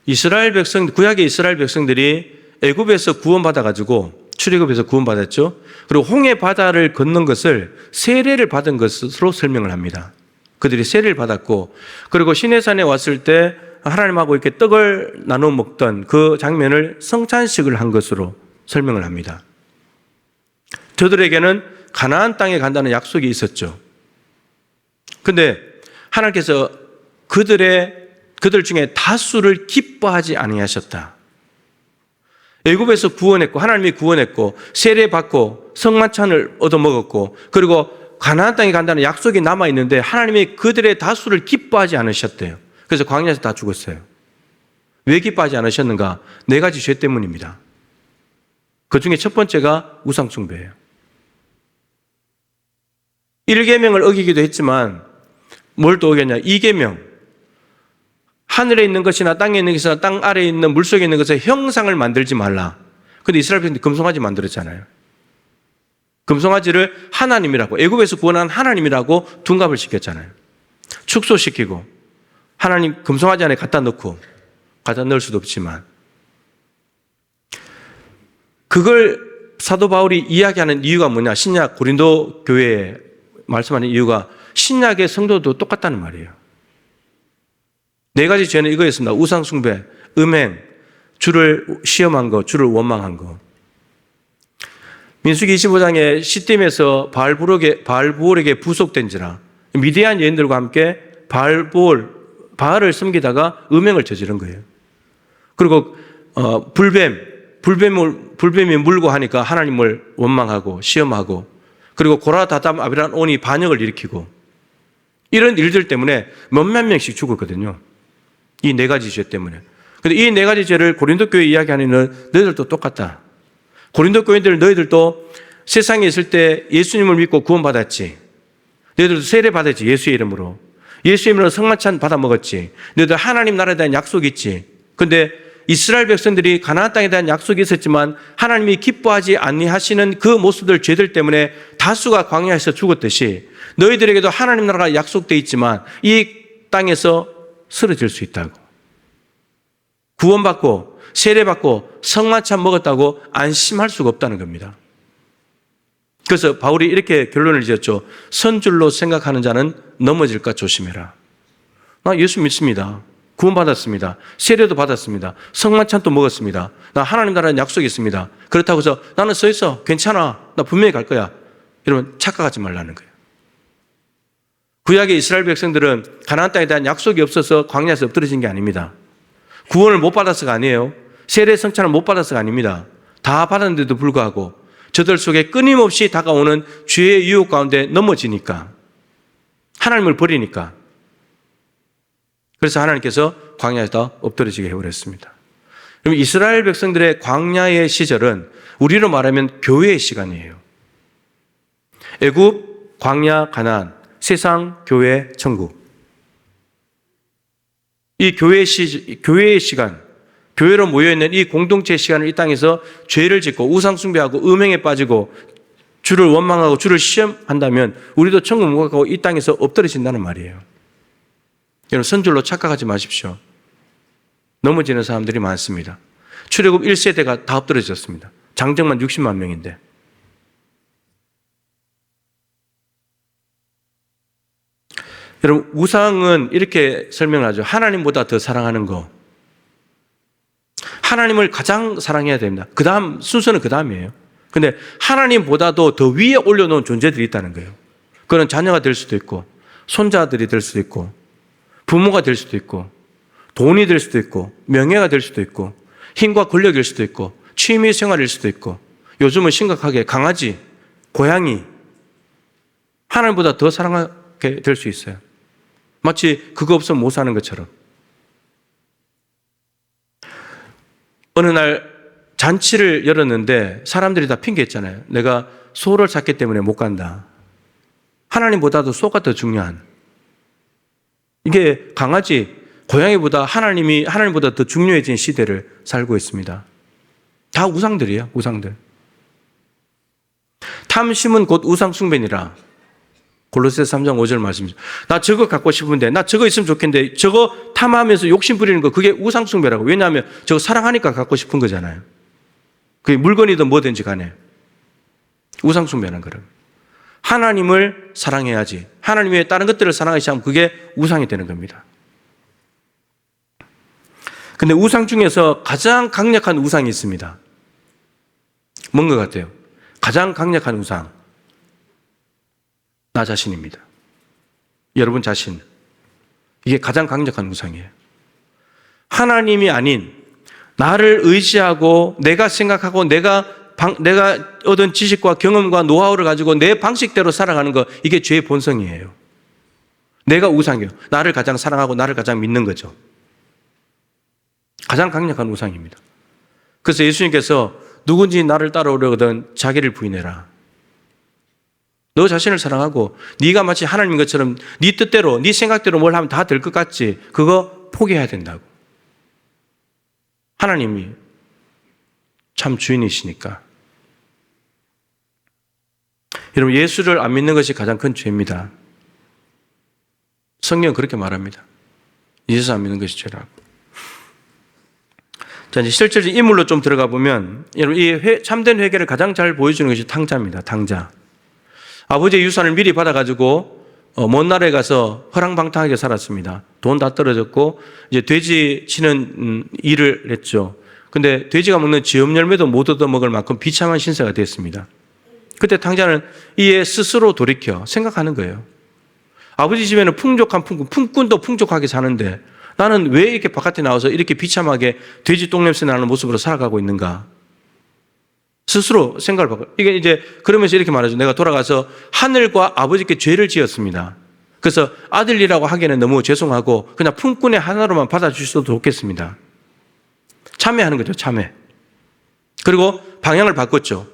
이스라엘 백성, 구약의 이스라엘 백성들이 애굽에서 구원받아가지고 출애굽에서 구원받았죠. 그리고 홍해 바다를 건넌 것을 세례를 받은 것으로 설명을 합니다. 그들이 세례를 받았고, 그리고 시내산에 왔을 때 하나님하고 이렇게 떡을 나눠 먹던 그 장면을 성찬식을 한 것으로 설명을 합니다. 저들에게는 가나안 땅에 간다는 약속이 있었죠. 근데 하나님께서 그들 중에 다수를 기뻐하지 아니하셨다. 애굽에서 구원했고 하나님이 구원했고 세례받고 성만찬을 얻어먹었고 그리고 가나안 땅에 간다는 약속이 남아있는데 하나님이 그들의 다수를 기뻐하지 않으셨대요. 그래서 광야에서 다 죽었어요. 왜 기뻐하지 않으셨는가? 4가지 죄 때문입니다. 그 중에 첫 번째가 우상숭배예요. 1계명을 어기기도 했지만 뭘 또 어겼냐? 2계명. 하늘에 있는 것이나 땅에 있는 것이나 땅 아래에 있는 물속에 있는 것에 형상을 만들지 말라. 근데 이스라엘 백성들이 금송아지 만들었잖아요. 금송아지를 하나님이라고, 애굽에서 구원한 하나님이라고 둔갑을 시켰잖아요. 축소시키고 하나님 금송아지 안에 갖다 넣을 수도 없지만 그걸 사도 바울이 이야기하는 이유가 뭐냐? 신약 고린도 교회에 말씀하는 이유가 신약의 성도도 똑같다는 말이에요. 4가지 죄는 이거였습니다. 우상숭배, 음행, 주를 시험한 거, 주를 원망한 거. 민수기 25장에 시딤에서 바알부올에게 부속된지라 미디안 여인들과 함께 바알을 섬기다가 음행을 저지른 거예요. 그리고 불뱀이 물고 하니까 하나님을 원망하고 시험하고 그리고 고라다담 아비란 온이 반역을 일으키고 이런 일들 때문에 몇만 명씩 죽었거든요. 이 4가지 죄 때문에. 근데 이 4가지 죄를 고린도 교회 이야기하는 너희들도 똑같다. 고린도 교인들 너희들도 세상에 있을 때 예수님을 믿고 구원받았지. 너희들도 세례 받았지. 예수의 이름으로. 예수의 이름으로 성만찬 받아 먹었지. 너희들 하나님 나라에 대한 약속이 있지. 근데 이스라엘 백성들이 가나안 땅에 대한 약속이 있었지만 하나님이 기뻐하지 아니하시는 그 모습들 죄들 때문에 다수가 광야에서 죽었듯이 너희들에게도 하나님 나라가 약속돼 있지만 이 땅에서 쓰러질 수 있다고. 구원받고 세례받고 성만찬 먹었다고 안심할 수가 없다는 겁니다. 그래서 바울이 이렇게 결론을 지었죠. 선줄로 생각하는 자는 넘어질까 조심해라. 나 예수 믿습니다. 구원받았습니다. 세례도 받았습니다. 성만찬도 먹었습니다. 나 하나님 나라는 약속이 있습니다. 그렇다고 해서 나는 서 있어. 괜찮아. 나 분명히 갈 거야. 이러면 착각하지 말라는 거예요. 구약의 이스라엘 백성들은 가나안 땅에 대한 약속이 없어서 광야에서 엎드러진 게 아닙니다. 구원을 못 받아서가 아니에요. 세례 성찬을 못 받아서가 아닙니다. 다 받았는데도 불구하고 저들 속에 끊임없이 다가오는 죄의 유혹 가운데 넘어지니까, 하나님을 버리니까, 그래서 하나님께서 광야에다 엎드러지게 해버렸습니다. 그럼 이스라엘 백성들의 광야의 시절은 우리로 말하면 교회의 시간이에요. 애굽, 광야, 가나안, 세상, 교회, 천국. 이 교회의 시간, 교회로 모여있는 이 공동체의 시간을 이 땅에서 죄를 짓고 우상 숭배하고 음행에 빠지고 주를 원망하고 주를 시험한다면 우리도 천국 못 가고 이 땅에서 엎드러진다는 말이에요. 여러분, 선줄로 착각하지 마십시오. 넘어지는 사람들이 많습니다. 출애굽 1세대가 다 엎드러졌습니다. 장정만 60만 명인데. 여러분, 우상은 이렇게 설명을 하죠. 하나님보다 더 사랑하는 거. 하나님을 가장 사랑해야 됩니다. 그 다음, 순서는 그 다음이에요. 근데 하나님보다도 더 위에 올려놓은 존재들이 있다는 거예요. 그건 자녀가 될 수도 있고, 손자들이 될 수도 있고, 부모가 될 수도 있고, 돈이 될 수도 있고, 명예가 될 수도 있고, 힘과 권력일 수도 있고, 취미 생활일 수도 있고, 요즘은 심각하게 강아지, 고양이, 하나님보다 더 사랑하게 될 수 있어요. 마치 그거 없으면 못 사는 것처럼. 어느 날 잔치를 열었는데 사람들이 다 핑계했잖아요. 내가 소를 샀기 때문에 못 간다. 하나님보다도 소가 더 중요한. 이게 강아지, 고양이보다 하나님보다 더 중요해진 시대를 살고 있습니다. 다 우상들이에요, 우상들. 탐심은 곧 우상숭배니라. 골로새서 3장 5절 말씀이죠. 나 저거 갖고 싶은데, 나 저거 있으면 좋겠는데, 저거 탐하면서 욕심 부리는 거, 그게 우상숭배라고. 왜냐하면 저거 사랑하니까 갖고 싶은 거잖아요. 그게 물건이든 뭐든지 간에. 우상숭배는 거예요. 하나님을 사랑해야지. 하나님 외에 다른 것들을 사랑하기 시작하면 그게 우상이 되는 겁니다. 근데 우상 중에서 가장 강력한 우상이 있습니다. 뭔 것 같아요? 가장 강력한 우상. 나 자신입니다. 여러분 자신. 이게 가장 강력한 우상이에요. 하나님이 아닌 나를 의지하고 내가 생각하고 내가 얻은 지식과 경험과 노하우를 가지고 내 방식대로 살아가는 거, 이게 죄의 본성이에요. 내가 우상이에요. 나를 가장 사랑하고 나를 가장 믿는 거죠. 가장 강력한 우상입니다. 그래서 예수님께서 누군지 나를 따라오려거든 자기를 부인해라. 너 자신을 사랑하고 네가 마치 하나님인 것처럼 네 뜻대로 네 생각대로 뭘 하면 다 될 것 같지, 그거 포기해야 된다고. 하나님이 참 주인이시니까. 여러분, 예수를 안 믿는 것이 가장 큰 죄입니다. 성경은 그렇게 말합니다. 예수 안 믿는 것이 죄라고. 자, 이제 실질적인 인물로 좀 들어가 보면, 여러분, 이 참된 회개를 가장 잘 보여주는 것이 탕자입니다. 탕자. 아버지의 유산을 미리 받아가지고 먼 나라에 가서 허랑방탕하게 살았습니다. 돈 다 떨어졌고 이제 돼지 치는 일을 했죠. 근데 돼지가 먹는 지엄 열매도 못 얻어먹을 만큼 비참한 신세가 됐습니다. 그때 탕자는 이에 스스로 돌이켜 생각하는 거예요. 아버지 집에는 풍족한 품꾼도 풍족하게 사는데 나는 왜 이렇게 바깥에 나와서 이렇게 비참하게 돼지 똥냄새 나는 모습으로 살아가고 있는가? 스스로 생각을 바꿔. 이게 이제 그러면서 이렇게 말하죠. 내가 돌아가서 하늘과 아버지께 죄를 지었습니다. 그래서 아들이라고 하기에는 너무 죄송하고 그냥 품꾼의 하나로만 받아주셔도 좋겠습니다. 참회하는 거죠, 참회. 그리고 방향을 바꿨죠.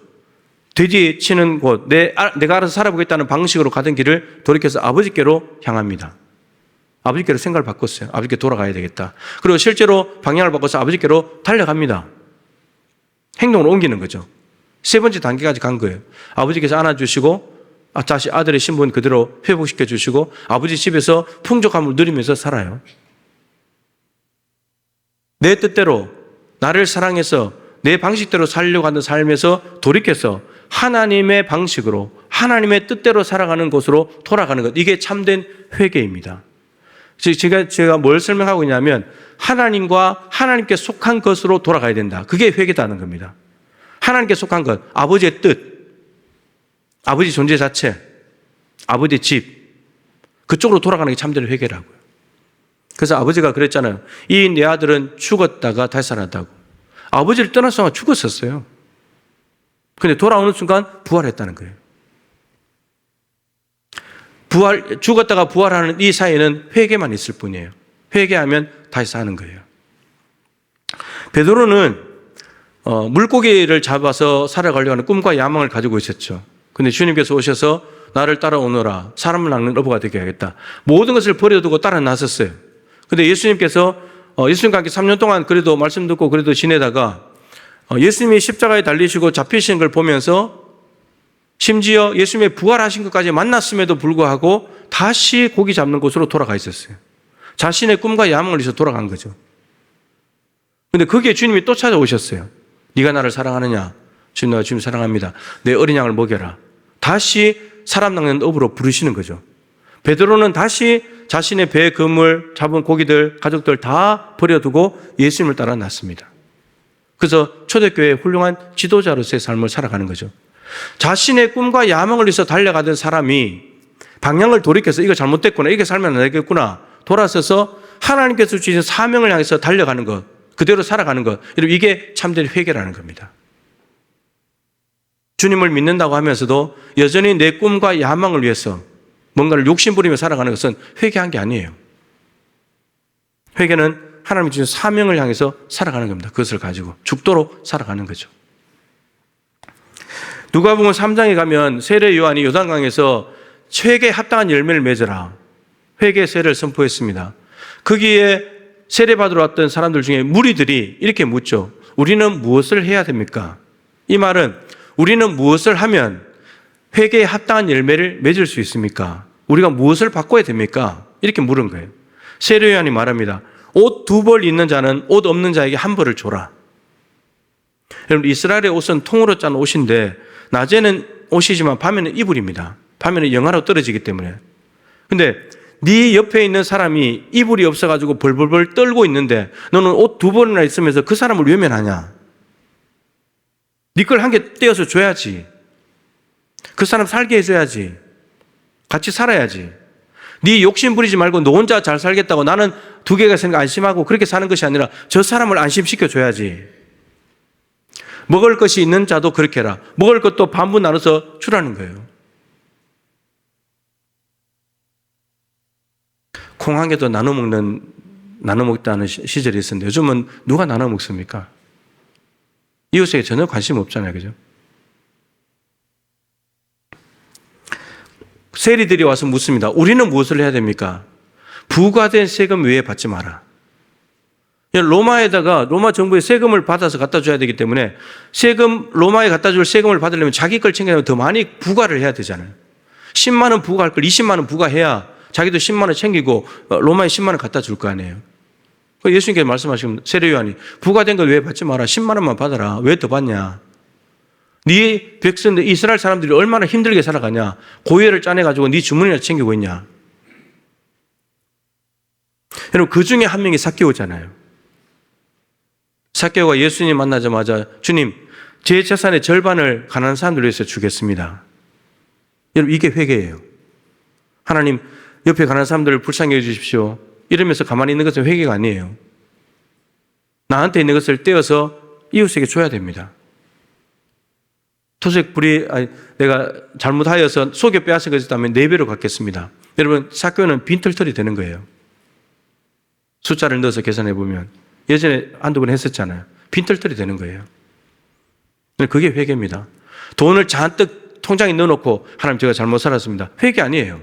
돼지 치는 곳, 내가 알아서 살아보겠다는 방식으로 가던 길을 돌이켜서 아버지께로 향합니다. 아버지께로 생각을 바꿨어요. 아버지께 돌아가야 되겠다. 그리고 실제로 방향을 바꿔서 아버지께로 달려갑니다. 행동을 옮기는 거죠. 세 번째 단계까지 간 거예요. 아버지께서 안아주시고 아들의 신분 그대로 회복시켜 주시고 아버지 집에서 풍족함을 누리면서 살아요. 내 뜻대로 나를 사랑해서 내 방식대로 살려고 하는 삶에서 돌이켜서 하나님의 방식으로 하나님의 뜻대로 살아가는 곳으로 돌아가는 것. 이게 참된 회개입니다. 제가 뭘 설명하고 있냐면 하나님과 하나님께 속한 것으로 돌아가야 된다. 그게 회개다는 겁니다. 하나님께 속한 것, 아버지의 뜻, 아버지 존재 자체, 아버지의 집, 그쪽으로 돌아가는 게 참된 회개라고요. 그래서 아버지가 그랬잖아요. 이 내 아들은 죽었다가 다시 살았다고. 아버지를 떠날 순간 죽었었어요. 근데 돌아오는 순간 부활했다는 거예요. 죽었다가 부활하는 이 사이에는 회개만 있을 뿐이에요. 회개하면 다시 사는 거예요. 베드로는 물고기를 잡아서 살아가려고 하는 꿈과 야망을 가지고 있었죠. 근데 주님께서 오셔서 나를 따라오너라. 사람을 낚는 어부가 되게 하겠다. 모든 것을 버려두고 따라 나섰어요. 근데 예수님께서 예수님과 함께 3년 동안 그래도 말씀 듣고 그래도 지내다가 예수님이 십자가에 달리시고 잡히시는 걸 보면서 심지어 예수님의 부활하신 것까지 만났음에도 불구하고 다시 고기 잡는 곳으로 돌아가 있었어요. 자신의 꿈과 야망을 위해서 돌아간 거죠. 근데 거기에 주님이 또 찾아오셨어요. 네가 나를 사랑하느냐? 주님, 내가 주님 사랑합니다. 내 어린 양을 먹여라. 다시 사람 낚는 어부로 부르시는 거죠. 베드로는 다시 자신의 배 그물 잡은 고기들 가족들 다 버려두고 예수님을 따라 났습니다. 그래서 초대교회의 훌륭한 지도자로서의 삶을 살아가는 거죠. 자신의 꿈과 야망을 위해서 달려가던 사람이 방향을 돌이켜서 이거 잘못됐구나, 이렇게 살면 안 되겠구나 돌아서서 하나님께서 주신 사명을 향해서 달려가는 것, 그대로 살아가는 것, 이게 참된 회개라는 겁니다. 주님을 믿는다고 하면서도 여전히 내 꿈과 야망을 위해서 뭔가를 욕심부리며 살아가는 것은 회개한 게 아니에요. 회개는 하나님이 주신 사명을 향해서 살아가는 겁니다. 그것을 가지고 죽도록 살아가는 거죠. 누가복음 3장에 가면 세례 요한이 요단강에서 회개에 합당한 열매를 맺으라. 회개의 세례를 선포했습니다. 거기에 세례받으러 왔던 사람들 중에 무리들이 이렇게 묻죠. 우리는 무엇을 해야 됩니까? 이 말은 우리는 무엇을 하면 회개에 합당한 열매를 맺을 수 있습니까? 우리가 무엇을 바꿔야 됩니까? 이렇게 물은 거예요. 세례 요한이 말합니다. 옷 2벌 있는 자는 옷 없는 자에게 1벌을 줘라. 여러분, 이스라엘의 옷은 통으로 짠 옷인데 낮에는 옷이지만 밤에는 이불입니다. 밤에는 영하로 떨어지기 때문에. 근데 네 옆에 있는 사람이 이불이 없어가지고 벌벌벌 떨고 있는데 너는 옷 2벌이나 있으면서 그 사람을 외면하냐? 네 걸 한 개 떼어서 줘야지. 그 사람 살게 해줘야지. 같이 살아야지. 네 욕심 부리지 말고 너 혼자 잘 살겠다고 나는 2개가 있으니까 안심하고 그렇게 사는 것이 아니라 저 사람을 안심시켜줘야지. 먹을 것이 있는 자도 그렇게 해라. 먹을 것도 반분 나눠서 주라는 거예요. 콩 한 개도 나눠 먹다는 시절이 있었는데 요즘은 누가 나눠 먹습니까? 이웃에게 전혀 관심 없잖아요. 그죠? 세리들이 와서 묻습니다. 우리는 무엇을 해야 됩니까? 부과된 세금 외에 받지 마라. 로마 정부에 세금을 받아서 갖다 줘야 되기 때문에 로마에 갖다 줄 세금을 받으려면 자기 걸 챙기려면 더 많이 부과를 해야 되잖아요. 10만 원 부과할 걸 20만 원 부과해야 자기도 10만 원 챙기고 로마에 10만 원 갖다 줄 거 아니에요. 예수님께서 말씀하시면 세례 요한이 부과된 걸 왜 받지 마라. 10만 원만 받아라. 왜 더 받냐? 네 백성들 이스라엘 사람들이 얼마나 힘들게 살아가냐. 고예를 짜내가지고 네 주머니나 챙기고 있냐. 여러분 그 중에 한 명이 삭개오잖아요. 삭개오가 예수님 만나자마자 주님 제 재산의 절반을 가난한 사람들 위해서 주겠습니다. 여러분 이게 회개예요. 하나님 옆에 가난한 사람들을 불쌍히 해주십시오. 이러면서 가만히 있는 것은 회개가 아니에요. 나한테 있는 것을 떼어서 이웃에게 줘야 됩니다. 토색불이 내가 잘못하여서 속여 빼앗은 것이 있다면 4배로 갚겠습니다. 여러분 삭개오는 빈털털이 되는 거예요. 숫자를 넣어서 계산해 보면 예전에 한두 번 했었잖아요. 빈털털이 되는 거예요. 그게 회개입니다. 돈을 잔뜩 통장에 넣어놓고 하나님 제가 잘못 살았습니다. 회개 아니에요.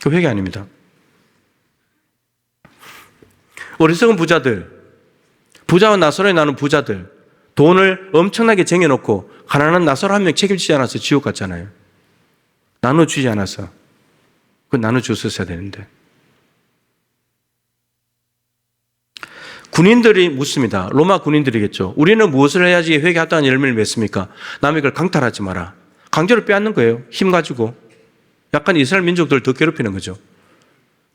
그 회개 아닙니다. 어리석은 부자와 나사로에 나는 부자들 돈을 엄청나게 쟁여놓고 가난한 나사로 한 명 책임지지 않아서 지옥 갔잖아요. 나눠주지 않아서. 그건 나눠줬었어야 되는데. 군인들이 묻습니다. 로마 군인들이겠죠. 우리는 무엇을 해야지 회개하다는 열매를 맺습니까? 남의 걸 강탈하지 마라. 강제로 빼앗는 거예요. 힘 가지고. 약간 이스라엘 민족들을 더 괴롭히는 거죠.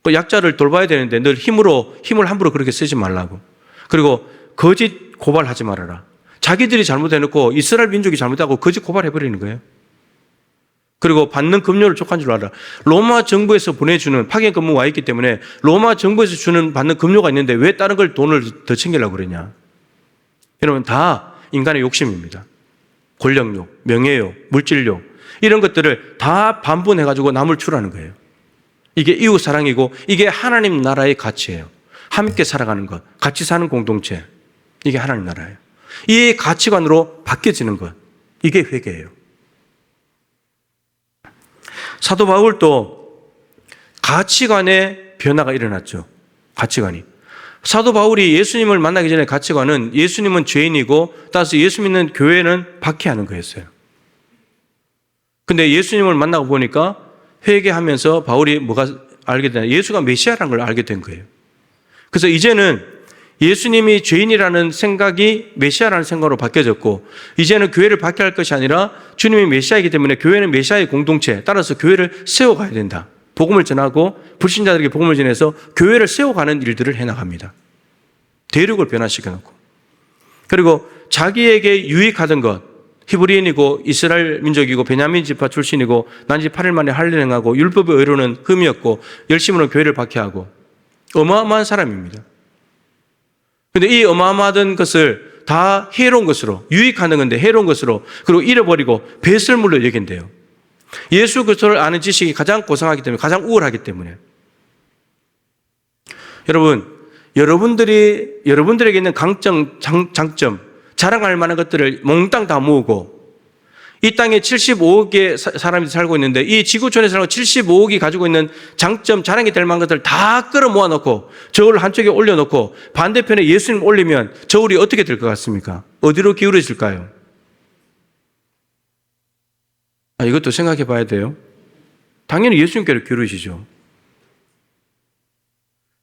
그 약자를 돌봐야 되는데 늘 힘을 함부로 그렇게 쓰지 말라고. 그리고 거짓 고발하지 말아라. 자기들이 잘못해놓고 이스라엘 민족이 잘못하고 거짓 고발해버리는 거예요. 그리고 받는 급료를 족한 줄 알아. 로마 정부에서 보내주는 파견 근무 와 있기 때문에 로마 정부에서 받는 급료가 있는데 왜 다른 걸 돈을 더 챙기려고 그러냐. 여러분 다 인간의 욕심입니다. 권력욕, 명예욕, 물질욕 이런 것들을 다 반분해가지고 남을 추라는 거예요. 이게 이웃 사랑이고 이게 하나님 나라의 가치예요. 함께 살아가는 것, 같이 사는 공동체. 이게 하나님 나라예요. 이 가치관으로 바뀌어지는 것. 이게 회개예요. 사도 바울도 가치관의 변화가 일어났죠. 가치관이. 사도 바울이 예수님을 만나기 전에 가치관은 예수님은 죄인이고 따라서 예수 믿는 교회는 박해하는 거였어요. 근데 예수님을 만나고 보니까 회개하면서 바울이 뭐가 알게 되냐. 예수가 메시아라는 걸 알게 된 거예요. 그래서 이제는 예수님이 죄인이라는 생각이 메시아라는 생각으로 바뀌어졌고 이제는 교회를 박해할 것이 아니라 주님이 메시아이기 때문에 교회는 메시아의 공동체 따라서 교회를 세워가야 된다. 복음을 전하고 불신자들에게 복음을 전해서 교회를 세워가는 일들을 해나갑니다. 대륙을 변화시켜놓고 그리고 자기에게 유익하던 것 히브리인이고 이스라엘 민족이고 베냐민 지파 출신이고 난지 8일 만에 할례 행하고 율법의 의로는 흠이었고 열심으로 교회를 박해하고 어마어마한 사람입니다. 그런데 이 어마어마한 것을 다 해로운 것으로 유익하는 건데 해로운 것으로 그리고 잃어버리고 배설물로 여긴대요. 예수 그리스도를 아는 지식이 가장 고상하기 때문에 가장 우월하기 때문에 여러분들에게 있는 강점, 장점 자랑할 만한 것들을 몽땅 다 모으고 이 땅에 75억의 사람이 살고 있는데 이 지구촌에 살고 75억이 가지고 있는 장점, 자랑이 될 만한 것들을 다 끌어 모아놓고 저울을 한쪽에 올려놓고 반대편에 예수님 올리면 저울이 어떻게 될 것 같습니까? 어디로 기울어질까요? 이것도 생각해 봐야 돼요. 당연히 예수님께로 기울어지죠.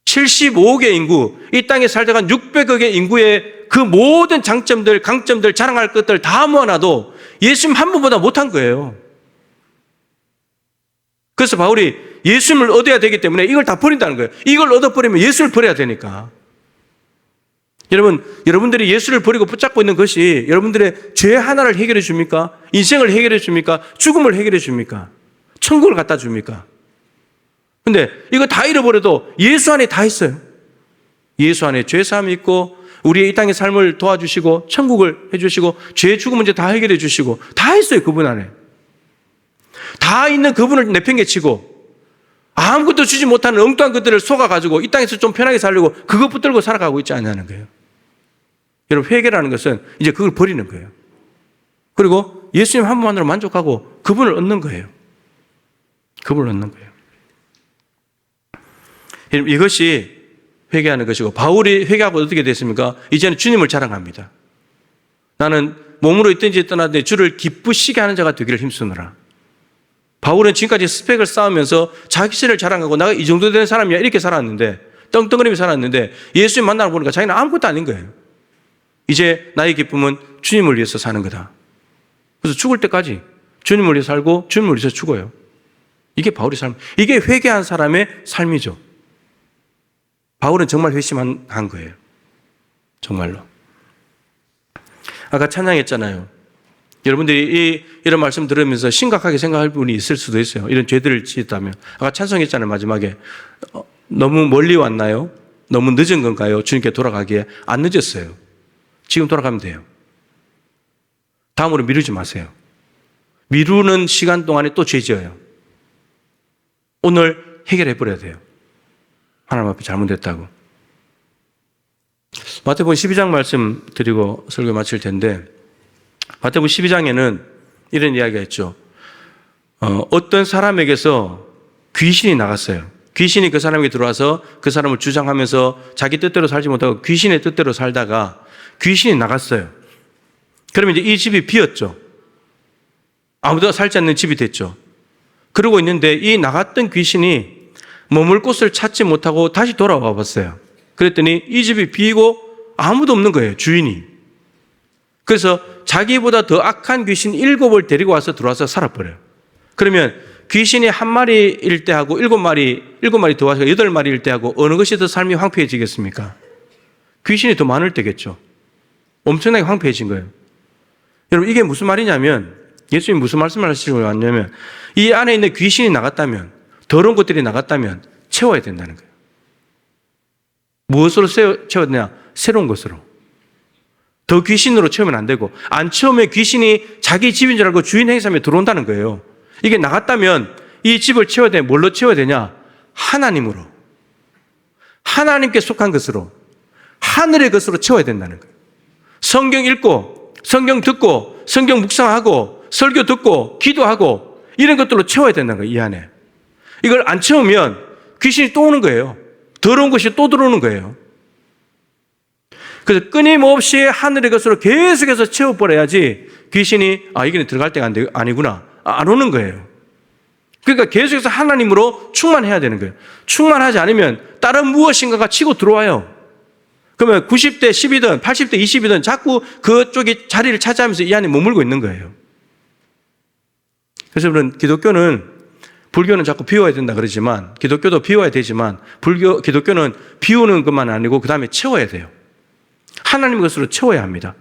75억의 인구, 이 땅에 살다가 600억의 인구의 그 모든 장점들, 강점들, 자랑할 것들 다 모아놔도 예수님 한 분보다 못한 거예요. 그래서 바울이 예수님을 얻어야 되기 때문에 이걸 다 버린다는 거예요. 이걸 얻어버리면 예수를 버려야 되니까. 여러분들이 예수를 버리고 붙잡고 있는 것이 여러분들의 죄 하나를 해결해 줍니까? 인생을 해결해 줍니까? 죽음을 해결해 줍니까? 천국을 갖다 줍니까? 근데 이거 다 잃어버려도 예수 안에 다 있어요. 예수 안에 죄사함이 있고 우리의 이 땅의 삶을 도와주시고 천국을 해주시고 죄 죽음 문제 다 해결해 주시고 다 있어요. 그분 안에. 다 있는 그분을 내팽개치고 아무것도 주지 못하는 엉뚱한 것들을 속아가지고 이 땅에서 좀 편하게 살려고 그것 붙들고 살아가고 있지 않냐는 거예요. 여러분 회개라는 것은 이제 그걸 버리는 거예요. 그리고 예수님 한 분만으로 만족하고 그분을 얻는 거예요. 그분을 얻는 거예요. 이것이 회개하는 것이고 바울이 회개하고 어떻게 됐습니까? 이제는 주님을 자랑합니다. 나는 몸으로 있든지 떠나든지 주를 기쁘시게 하는 자가 되기를 힘쓰느라. 바울은 지금까지 스펙을 쌓으면서 자기 신을 자랑하고 내가 이 정도 되는 사람이야 이렇게 살았는데 떵떵거리며 살았는데 예수님 만나고 보니까 자기는 아무것도 아닌 거예요. 이제 나의 기쁨은 주님을 위해서 사는 거다. 그래서 죽을 때까지 주님을 위해서 살고 주님을 위해서 죽어요. 이게 바울의 삶. 이게 회개한 사람의 삶이죠. 바울은 정말 회심한 거예요. 정말로. 아까 찬양했잖아요. 여러분들이 이런 말씀 들으면서 심각하게 생각할 분이 있을 수도 있어요. 이런 죄들을 지었다면. 아까 찬송했잖아요. 마지막에. 너무 멀리 왔나요? 너무 늦은 건가요? 주님께 돌아가기에 안 늦었어요. 지금 돌아가면 돼요. 다음으로 미루지 마세요. 미루는 시간 동안에 또 죄 지어요. 오늘 해결해 버려야 돼요. 하나님 앞에 잘못됐다고. 마태복음 12장 말씀 드리고 설교 마칠 텐데 마태복음 12장에는 이런 이야기가 있죠. 어떤 사람에게서 귀신이 나갔어요. 귀신이 그 사람에게 들어와서 그 사람을 주장하면서 자기 뜻대로 살지 못하고 귀신의 뜻대로 살다가 귀신이 나갔어요. 그러면 이제 이 집이 비었죠. 아무도 살지 않는 집이 됐죠. 그러고 있는데 이 나갔던 귀신이 머물 곳을 찾지 못하고 다시 돌아와 봤어요. 그랬더니 이 집이 비고 아무도 없는 거예요, 주인이. 그래서 자기보다 더 악한 귀신 7을 데리고 와서 들어와서 살아버려요. 그러면 귀신이 한 마리일 때하고 7마리 더 와서 8마리일 때하고 어느 것이 더 삶이 황폐해지겠습니까? 귀신이 더 많을 때겠죠. 엄청나게 황폐해진 거예요. 여러분, 이게 무슨 말이냐면, 예수님이 무슨 말씀을 하시려고 하냐면, 이 안에 있는 귀신이 나갔다면, 더러운 것들이 나갔다면 채워야 된다는 거예요. 무엇으로 채워야 되냐? 새로운 것으로. 더 귀신으로 채우면 안 되고, 안 채우면 귀신이 자기 집인 줄 알고 주인 행사에 들어온다는 거예요. 이게 나갔다면 이 집을 채워야 되냐? 뭘로 채워야 되냐? 하나님으로. 하나님께 속한 것으로, 하늘의 것으로 채워야 된다는 거예요. 성경 읽고, 성경 듣고, 성경 묵상하고, 설교 듣고, 기도하고, 이런 것들로 채워야 된다는 거예요, 이 안에. 이걸 안 채우면 귀신이 또 오는 거예요. 더러운 것이 또 들어오는 거예요. 그래서 끊임없이 하늘의 것으로 계속해서 채워버려야지 귀신이 이게 들어갈 때가 아니구나, 안 오는 거예요. 그러니까 계속해서 하나님으로 충만해야 되는 거예요. 충만하지 않으면 다른 무엇인가가 치고 들어와요. 그러면 90대 10이든 80대 20이든 자꾸 그쪽이 자리를 차지하면서 이 안에 머물고 있는 거예요. 그래서 여러분, 불교는 자꾸 비워야 된다 그러지만, 기독교도 비워야 되지만, 기독교는 비우는 것만 아니고 그 다음에 채워야 돼요. 하나님의 것으로 채워야 합니다.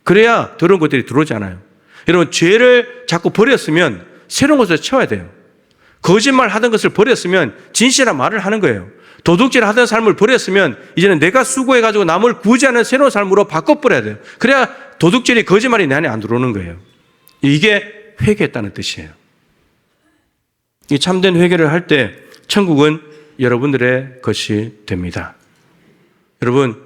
그래야 더러운 것들이 들어오지 않아요. 여러분, 죄를 자꾸 버렸으면 새로운 것을 채워야 돼요. 거짓말 하던 것을 버렸으면 진실한 말을 하는 거예요. 도둑질 하던 삶을 버렸으면 이제는 내가 수고해가지고 남을 구제하는 새로운 삶으로 바꿔버려야 돼요. 그래야 도둑질이, 거짓말이 내 안에 안 들어오는 거예요. 이게 회개했다는 뜻이에요. 이 참된 회개를 할 때 천국은 여러분들의 것이 됩니다. 여러분,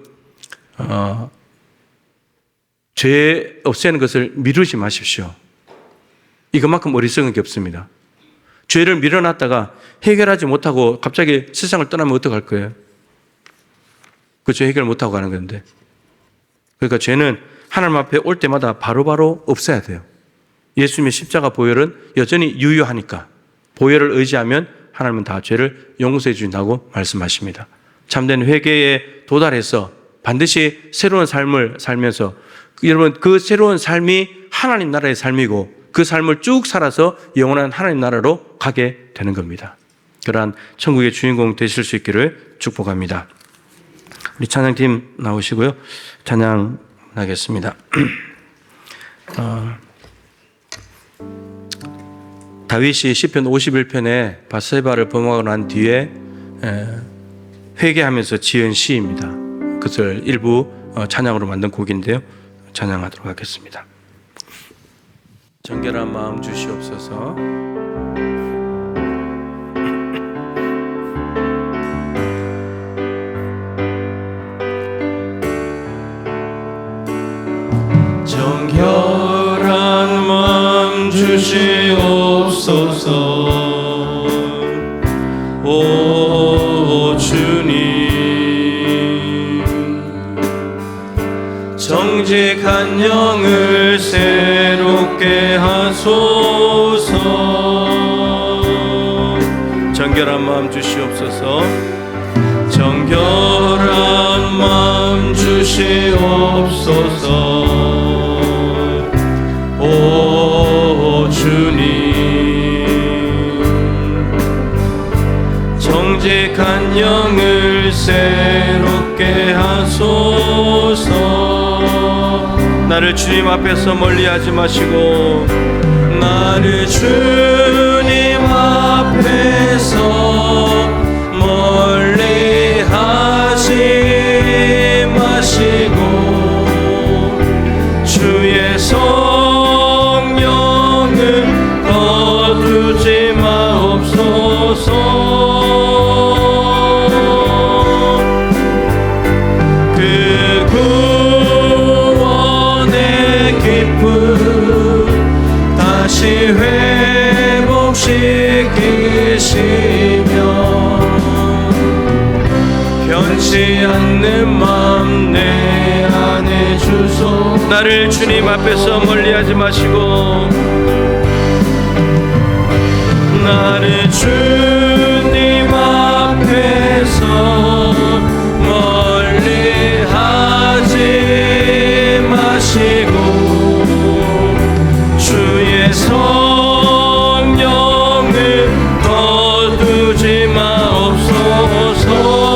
죄 없애는 것을 미루지 마십시오. 이것만큼 어리석은 게 없습니다. 죄를 밀어놨다가 해결하지 못하고 갑자기 세상을 떠나면 어떡할 거예요? 그죠? 해결 못하고 가는 건데. 그러니까 죄는 하나님 앞에 올 때마다 바로바로 없애야 돼요. 예수님의 십자가 보혈은 여전히 유효하니까 보혈을 의지하면 하나님은 다 죄를 용서해 주신다고 말씀하십니다. 참된 회개에 도달해서 반드시 새로운 삶을 살면서, 여러분, 그 새로운 삶이 하나님 나라의 삶이고 그 삶을 쭉 살아서 영원한 하나님 나라로 가게 되는 겁니다. 그러한 천국의 주인공 되실 수 있기를 축복합니다. 우리 찬양팀 나오시고요. 찬양하겠습니다. 다윗이 시편 51편에 바세바를 범하고 난 뒤에 회개하면서 지은 시입니다. 그것을 일부 찬양으로 만든 곡인데요. 찬양하도록 하겠습니다. 정결한 마음 주시옵소서. 정결한 마음 주시옵소서. 오 주님, 정직한 영을 새롭게 하소서. 정결한 마음 주시옵소서. 정결한 마음 주시옵소서. 오 주님, 정직한 영을 새롭게 하소서. 나를 주님 앞에서 멀리하지 마시고, 나를 주님 앞에서 멀리하지 마시고 주의 성령을 거두지 마옵소서. 그 구원의 기쁨 다시 회복시키시며 변치 않는 마음 내 안에 주소. 나를 주님 앞에서 멀리하지 마시고, 멀리 하지 마시고 주의 성령을 거두지 마옵소서.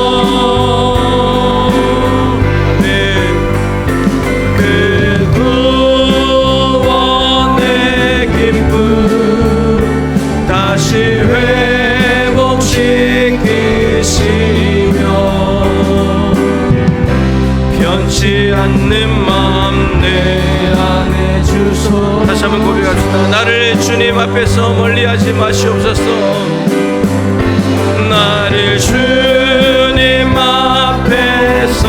변치 않는 마음 내 안에 주소. 다시 한번 고백합시다. 나를 주님 앞에서 멀리하지 마시옵소서. 나를 주님 앞에서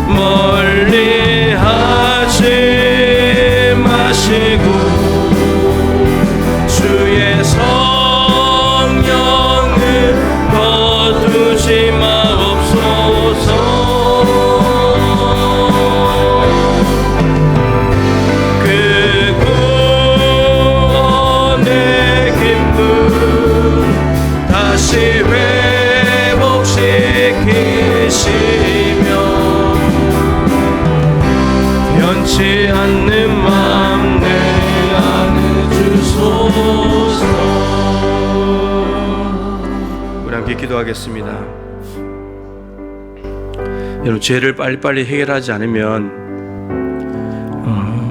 멀리하지 마시고 주의 성령을 거두지 마옵소서. 다시 회복시키시며 변치 않는 마음 내 안에 주소서. 우리 함께 기도하겠습니다. 여러분, 죄를 빨리빨리 해결하지 않으면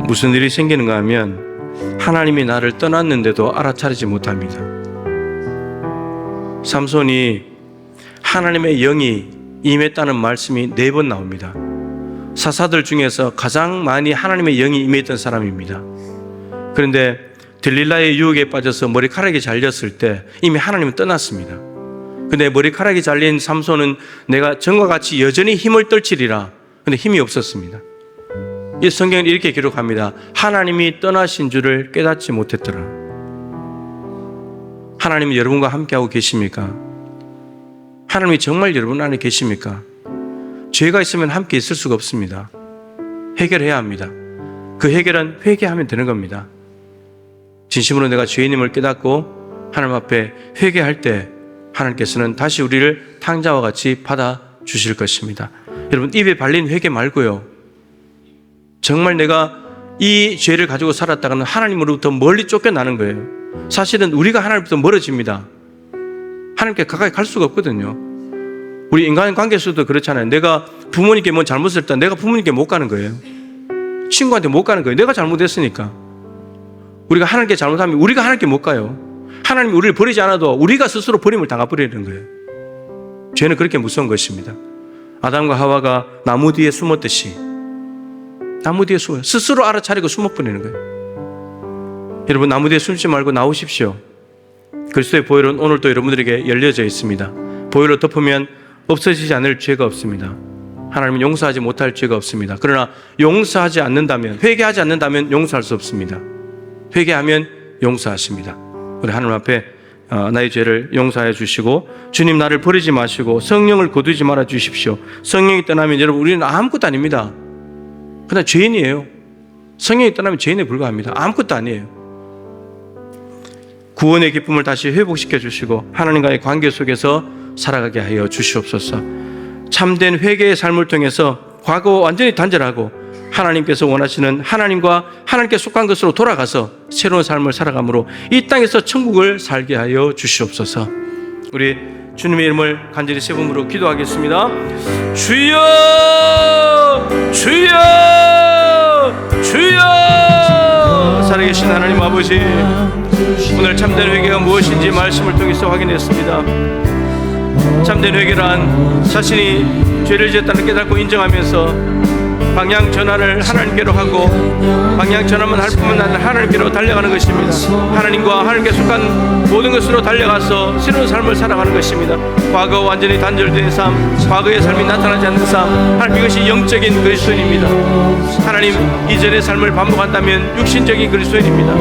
무슨 일이 생기는가 하면 하나님이 나를 떠났는데도 알아차리지 못합니다. 삼손이 하나님의 영이 임했다는 말씀이 4번 나옵니다. 사사들 중에서 가장 많이 하나님의 영이 임했던 사람입니다. 그런데 들릴라의 유혹에 빠져서 머리카락이 잘렸을 때 이미 하나님은 떠났습니다. 근데 머리카락이 잘린 삼손은 내가 전과 같이 여전히 힘을 떨치리라. 근데 힘이 없었습니다. 이 성경은 이렇게 기록합니다. 하나님이 떠나신 줄을 깨닫지 못했더라. 하나님이 여러분과 함께하고 계십니까? 하나님이 정말 여러분 안에 계십니까? 죄가 있으면 함께 있을 수가 없습니다. 해결해야 합니다. 그 해결은 회개하면 되는 겁니다. 진심으로 내가 죄인임을 깨닫고 하나님 앞에 회개할 때 하나님께서는 다시 우리를 탕자와 같이 받아주실 것입니다. 여러분, 입에 발린 회개 말고요, 정말 내가 이 죄를 가지고 살았다가는 하나님으로부터 멀리 쫓겨나는 거예요. 사실은 우리가 하나님부터 멀어집니다. 하나님께 가까이 갈 수가 없거든요. 우리 인간 관계에서도 그렇잖아요. 내가 부모님께 뭐 잘못을 했다, 내가 부모님께 못 가는 거예요. 친구한테 못 가는 거예요. 내가 잘못했으니까. 우리가 하나님께 잘못하면 우리가 하나님께 못 가요. 하나님이 우리를 버리지 않아도 우리가 스스로 버림을 당해버리는 거예요. 죄는 그렇게 무서운 것입니다. 아담과 하와가 나무 뒤에 숨었듯이 나무 뒤에 숨어요. 스스로 알아차리고 숨어버리는 거예요. 여러분, 나무 뒤에 숨지 말고 나오십시오. 그리스도의 보혈은 오늘도 여러분들에게 열려져 있습니다. 보혈로 덮으면 없어지지 않을 죄가 없습니다. 하나님은 용서하지 못할 죄가 없습니다. 그러나 용서하지 않는다면, 회개하지 않는다면 용서할 수 없습니다. 회개하면 용서하십니다. 우리 하나님 앞에 나의 죄를 용서해 주시고, 주님 나를 버리지 마시고 성령을 거두지 말아 주십시오. 성령이 떠나면 여러분, 우리는 아무것도 아닙니다. 그냥 죄인이에요. 성령이 떠나면 죄인에 불과합니다. 아무것도 아니에요. 구원의 기쁨을 다시 회복시켜 주시고 하나님과의 관계 속에서 살아가게 하여 주시옵소서. 참된 회개의 삶을 통해서 과거 완전히 단절하고 하나님께서 원하시는 하나님과 하나님께 속한 것으로 돌아가서 새로운 삶을 살아감으로 이 땅에서 천국을 살게 하여 주시옵소서. 우리 주님의 이름을 간절히 세 번으로 기도하겠습니다. 주여, 주여, 주여. 살아계신 하나님 아버지, 오늘 참된 회개가 무엇인지 말씀을 통해서 확인했습니다. 참된 회개란 자신이 죄를 지었다는 깨닫고 인정하면서 방향 전환을 하나님께로 하고 방향 전환만 할 뿐만 아니라 하나님께로 달려가는 것입니다. 하나님과 하나님께 속한 모든 것으로 달려가서 새로운 삶을 살아가는 것입니다. 과거 완전히 단절된 삶, 과거의 삶이 나타나지 않는 삶, 하나님, 이것이 영적인 그리스도인입니다. 하나님, 이전의 삶을 반복한다면 육신적인 그리스도인입니다.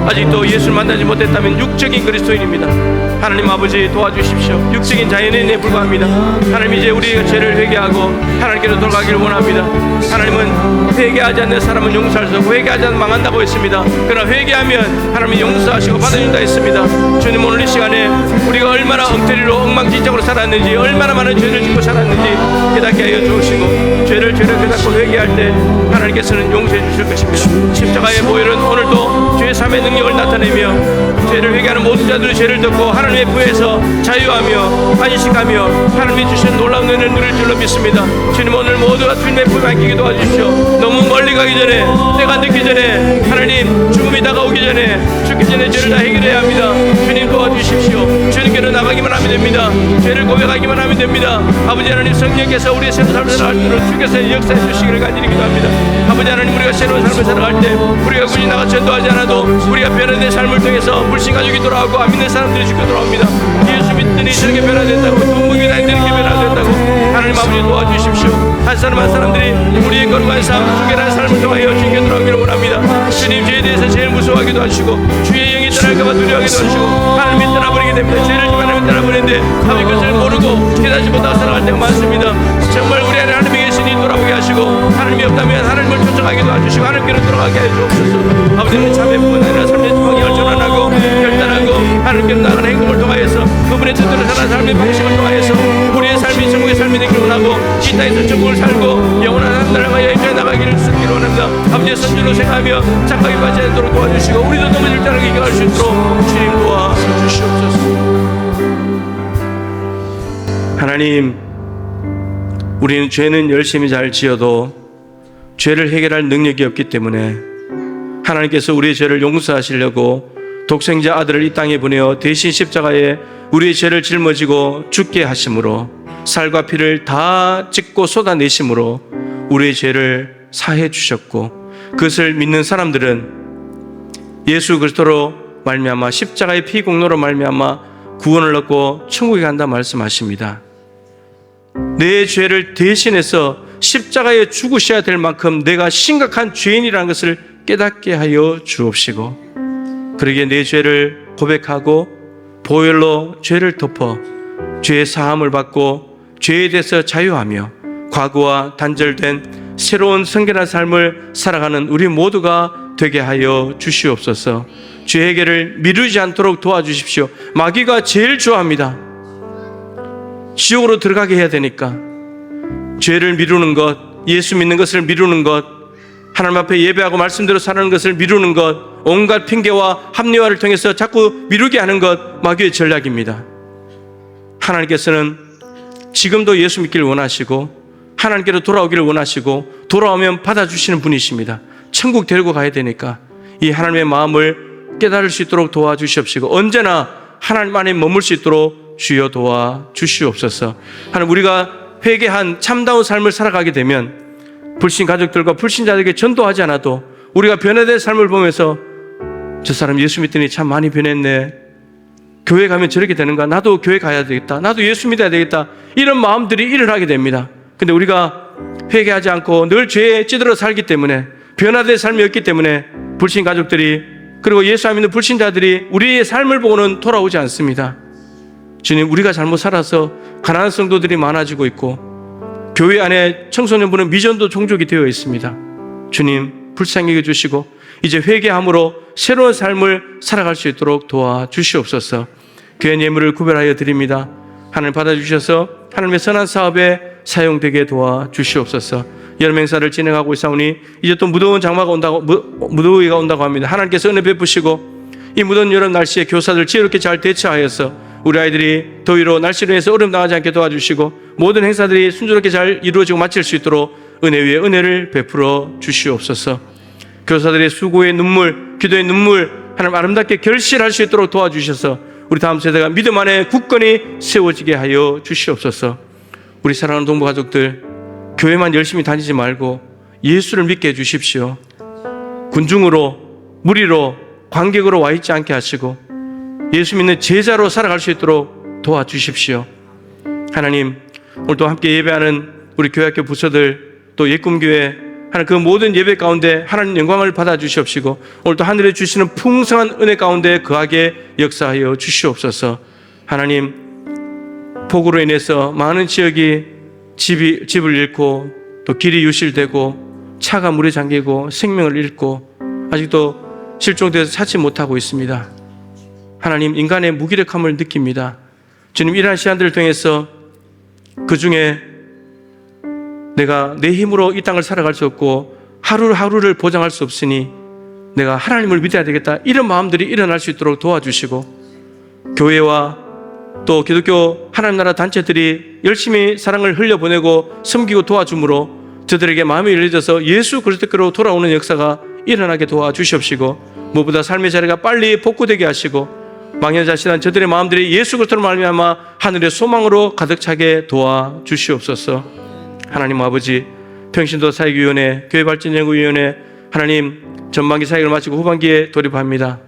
아직도 예수를 만나지 못했다면 육적인 그리스도인입니다. 하나님 아버지 도와주십시오. 육적인 자연인에 불과합니다. 하나님 이제 우리의 죄를 회개하고 하나님께로 돌아가기를 원합니다. 하나님은 회개하지 않는 사람은 용서할 수 없고 회개하지 않으면 망한다고 했습니다. 그러나 회개하면 하나님이 용서하시고 받아준다 했습니다. 주님 오늘 이 시간에 우리가 얼마나 엉터리로 엉망진창으로 살았는지 얼마나 많은 죄를 짓고 살았는지 깨닫게 하여 주시고 죄를 깨닫고 회개할 때 하나님께서는 용서해 주실 것입니다. 십자가의 보혈은 오늘도 죄 사함의 능력을 나타내며 죄를 회개하는 모든 자들의 죄를 덮고 하나님의 부에서 자유하며 안식하며 하나님이 주신 놀라운 은혜를 누릴 줄로 믿습니다. 주님 오늘 모두가 주님의 품에 안기게 도와주십시오. 너무 멀리 가기 전에 때가 늦기 전에 하나님 죽음이 다가오기 전에 죽기 전에 죄를 다 해결해야 합니다. 주님 도와주십시오. 주님께로 나가기만 하면 됩니다. 죄를 고백하기만 하면 됩니다. 아버지 하나님 성령께서 우리의 새로운 삶을 살아갈 때 주께서 역사해 주시기를 간절히 기도합니다. 아버지 하나님 우리가 새로운 삶을 살아갈 때 우리가 굳이 나가 전도하지 않아도 우리가 변화된 삶을 통해서 불신가족이 돌아오고 안 믿는 사람들이 죽게 돌아옵니다. 예수 믿더니 저렇게 변화된다고 동목이 다니는 게 변화된다고 하나님 아버지 도와주십시오. 한 사람 한 사람들이 우리의 거룩한 삶 순결한 삶을 통하여 주님께 돌아오기를 원합니다. 주님 죄에 대해서 제일 무서워하기도 하시고 주의 영이 떠날까봐 두려워하기도 하시고 하나님이 떠나버리게 됩니다. 죄를 지면 하나님이 떠나버리는데 아버지 그것을 모르고 깨닫지 못하고 살아갈 때가 많습니다. 정말 우리 안에 하나님이 계시니 돌아보게 하시고 하나님이 없다면 하나님을 초청하기도 해주시고 하나님께로 돌아가게 해주옵소서. 아버지는 참의 부분 아니라 삶의 주방이 열전하고 결단하고 하나님께로 나가는 행동을 통하여서 그분의 뜻대로 사는 삶의 방식을 통하여서 우리의 삶이 천국의 삶이 되기를 원하고 이 땅에서 천국을 살고 영원한 하나님과 여행에 나가기를 쓰기를 원합니다. 아버지의 선줄로 생각하며 착각에 빠지지 않도록 도와주시고 우리도 넘어질 줄 알고 이겨갈 수 있도록 주님 도와주시옵소서. 하나님 우리는 죄는 열심히 잘 지어도 죄를 해결할 능력이 없기 때문에 하나님께서 우리의 죄를 용서하시려고 독생자 아들을 이 땅에 보내어 대신 십자가에 우리의 죄를 짊어지고 죽게 하심으로 살과 피를 다 찢고 쏟아내심으로 우리의 죄를 사해 주셨고 그것을 믿는 사람들은 예수 그리스도로 말미암아 십자가의 피 공로로 말미암아 구원을 얻고 천국에 간다 말씀하십니다. 내 죄를 대신해서 십자가에 죽으셔야 될 만큼 내가 심각한 죄인이라는 것을 깨닫게 하여 주옵시고 그러기에 내 죄를 고백하고 보혈로 죄를 덮어 죄의 사함을 받고 죄에 대해서 자유하며 과거와 단절된 새로운 성결한 삶을 살아가는 우리 모두가 되게 하여 주시옵소서. 죄 해결을 미루지 않도록 도와주십시오. 마귀가 제일 좋아합니다. 지옥으로 들어가게 해야 되니까 죄를 미루는 것, 예수 믿는 것을 미루는 것, 하나님 앞에 예배하고 말씀대로 사는 것을 미루는 것, 온갖 핑계와 합리화를 통해서 자꾸 미루게 하는 것 마귀의 전략입니다. 하나님께서는 지금도 예수 믿기를 원하시고 하나님께로 돌아오기를 원하시고 돌아오면 받아주시는 분이십니다. 천국 데리고 가야 되니까 이 하나님의 마음을 깨달을 수 있도록 도와주시옵시고 언제나 하나님 안에 머물 수 있도록 주여 도와주시옵소서. 하나님 우리가 회개한 참다운 삶을 살아가게 되면 불신 가족들과 불신자들에게 전도하지 않아도 우리가 변화된 삶을 보면서 저 사람 예수 믿더니 참 많이 변했네, 교회 가면 저렇게 되는가, 나도 교회 가야 되겠다, 나도 예수 믿어야 되겠다, 이런 마음들이 일어나게 됩니다. 근데 우리가 회개하지 않고 늘 죄에 찌들어 살기 때문에 변화된 삶이 없기 때문에 불신 가족들이 그리고 예수 안 믿는 불신자들이 우리의 삶을 보고는 돌아오지 않습니다. 주님, 우리가 잘못 살아서 가난한 성도들이 많아지고 있고 교회 안에 청소년부는 미전도 종족이 되어 있습니다. 주님, 불쌍히 여겨주시고 이제 회개함으로 새로운 삶을 살아갈 수 있도록 도와주시옵소서. 귀한 예물을 구별하여 드립니다. 하나님 받아주셔서 하나님의 선한 사업에 사용되게 도와주시옵소서. 여름 행사를 진행하고 있사오니 이제 또 무더운 장마가 온다고, 무더위가 온다고 합니다. 하나님께서 은혜 베푸시고 이 무더운 여름 날씨에 교사들 지혜롭게 잘 대처하여서 우리 아이들이 더위로 날씨로 인해서 어려움 당하지 않게 도와주시고 모든 행사들이 순조롭게 잘 이루어지고 마칠 수 있도록 은혜 위에 은혜를 베풀어 주시옵소서. 교사들의 수고의 눈물, 기도의 눈물 하나님 아름답게 결실할 수 있도록 도와주셔서 우리 다음 세대가 믿음 안에 굳건히 세워지게 하여 주시옵소서. 우리 사랑하는 동부 가족들, 교회만 열심히 다니지 말고 예수를 믿게 해주십시오. 군중으로, 무리로, 관객으로 와 있지 않게 하시고 예수 믿는 제자로 살아갈 수 있도록 도와주십시오. 하나님, 오늘도 함께 예배하는 우리 교회학교 부서들, 또 예꿈교회 하나님 그 모든 예배 가운데 하나님 영광을 받아 주시옵시고 오늘도 하늘에 주시는 풍성한 은혜 가운데 거하게 역사하여 주시옵소서. 하나님 폭우로 인해서 많은 지역이 집을 잃고 또 길이 유실되고 차가 물에 잠기고 생명을 잃고 아직도 실종돼서 찾지 못하고 있습니다. 하나님 인간의 무기력함을 느낍니다. 주님 이러한 시간들을 통해서 그 중에 내가 내 힘으로 이 땅을 살아갈 수 없고 하루하루를 보장할 수 없으니 내가 하나님을 믿어야 되겠다 이런 마음들이 일어날 수 있도록 도와주시고 교회와 또 기독교 하나님 나라 단체들이 열심히 사랑을 흘려보내고 섬기고 도와줌으로 저들에게 마음이 열려져서 예수 그리스도께로 돌아오는 역사가 일어나게 도와주시옵시고 무엇보다 삶의 자리가 빨리 복구되게 하시고 망연자실한 저들의 마음들이 예수 그리스도로 말미암아 하늘의 소망으로 가득 차게 도와주시옵소서. 하나님 아버지 평신도 사역위원회 교회발전연구위원회 하나님 전반기 사역을 마치고 후반기에 돌입합니다.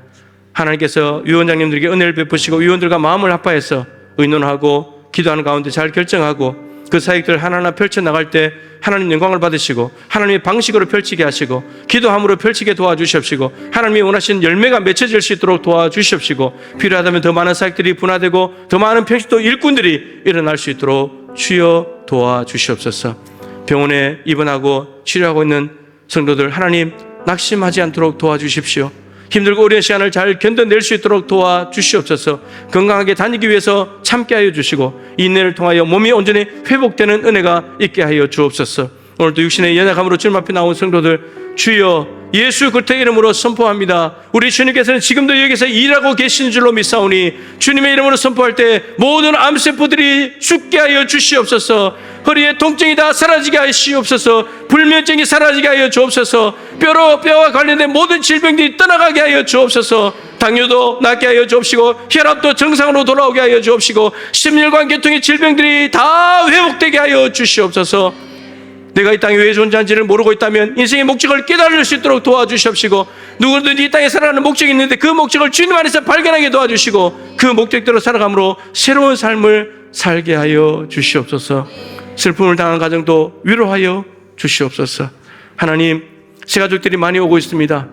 하나님께서 위원장님들에게 은혜를 베푸시고 위원들과 마음을 합하여서 의논하고 기도하는 가운데 잘 결정하고 그 사역들 하나하나 펼쳐나갈 때 하나님 영광을 받으시고 하나님의 방식으로 펼치게 하시고 기도함으로 펼치게 도와주시옵시고 하나님이 원하시는 열매가 맺혀질 수 있도록 도와주시옵시고 필요하다면 더 많은 사역들이 분화되고 더 많은 평신도 일꾼들이 일어날 수 있도록 주여 도와주시옵소서. 병원에 입원하고 치료하고 있는 성도들 하나님 낙심하지 않도록 도와주십시오. 힘들고 어려운 시간을 잘 견뎌낼 수 있도록 도와주시옵소서. 건강하게 다니기 위해서 참게 하여 주시고 인내를 통하여 몸이 온전히 회복되는 은혜가 있게 하여 주옵소서. 오늘도 육신의 연약함으로 주님 앞에 나온 성도들 주여 예수 그리스도의 이름으로 선포합니다. 우리 주님께서는 지금도 여기서 일하고 계신 줄로 믿사오니 주님의 이름으로 선포할 때 모든 암세포들이 죽게 하여 주시옵소서. 허리의 통증이 다 사라지게 하시옵소서. 불면증이 사라지게 하여 주옵소서. 뼈와 관련된 모든 질병들이 떠나가게 하여 주옵소서. 당뇨도 낫게 하여 주옵시고 혈압도 정상으로 돌아오게 하여 주옵시고 심혈관 계통의 질병들이 다 회복되게 하여 주시옵소서. 내가 이 땅에 왜 존재한지를 모르고 있다면 인생의 목적을 깨달을 수 있도록 도와주시옵시고 누구든지 이 땅에 살아가는 목적이 있는데 그 목적을 주님 안에서 발견하게 도와주시고 그 목적대로 살아감으로 새로운 삶을 살게 하여 주시옵소서. 슬픔을 당한 가정도 위로하여 주시옵소서. 하나님 새가족들이 많이 오고 있습니다.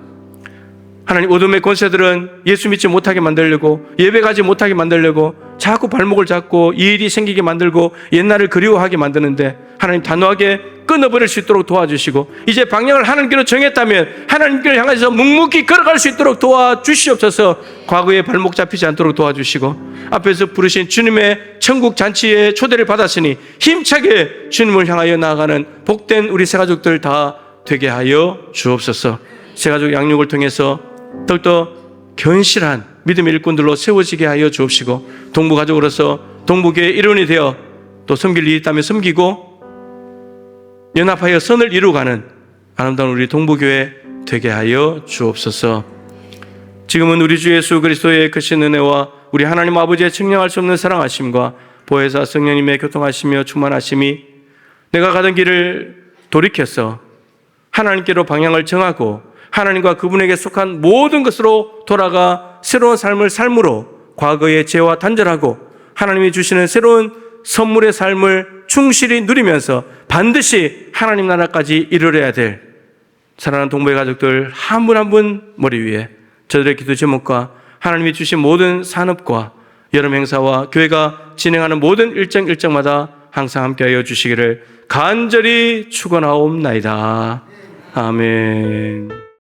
하나님 어둠의 권세들은 예수 믿지 못하게 만들려고 예배 가지 못하게 만들려고 자꾸 발목을 잡고 이 일이 생기게 만들고 옛날을 그리워하게 만드는데 하나님 단호하게 끊어버릴 수 있도록 도와주시고 이제 방향을 하나님께로 정했다면 하나님께를 향해서 묵묵히 걸어갈 수 있도록 도와주시옵소서. 과거에 발목 잡히지 않도록 도와주시고 앞에서 부르신 주님의 천국 잔치에 초대를 받았으니 힘차게 주님을 향하여 나아가는 복된 우리 새가족들 다 되게 하여 주옵소서. 새가족 양육을 통해서 더욱더 견실한 믿음의 일꾼들로 세워지게 하여 주옵시고 동부가족으로서 동부교회의 일원이 되어 또 섬길 일이 있다면 섬기고 연합하여 선을 이루어가는 아름다운 우리 동부교회 되게 하여 주옵소서. 지금은 우리 주 예수 그리스도의 크신 은혜와 우리 하나님 아버지의 측량할 수 없는 사랑하심과 보혜사 성령님의 교통하시며 충만하심이 내가 가던 길을 돌이켜서 하나님께로 방향을 정하고 하나님과 그분에게 속한 모든 것으로 돌아가 새로운 삶을 삶으로 과거의 죄와 단절하고 하나님이 주시는 새로운 선물의 삶을 충실히 누리면서 반드시 하나님 나라까지 이르러야 될 사랑하는 동부의 가족들 한 분 한 분 머리 위에 저들의 기도 제목과 하나님이 주신 모든 산업과 여름 행사와 교회가 진행하는 모든 일정마다 항상 함께하여 주시기를 간절히 축원하옵나이다. 아멘.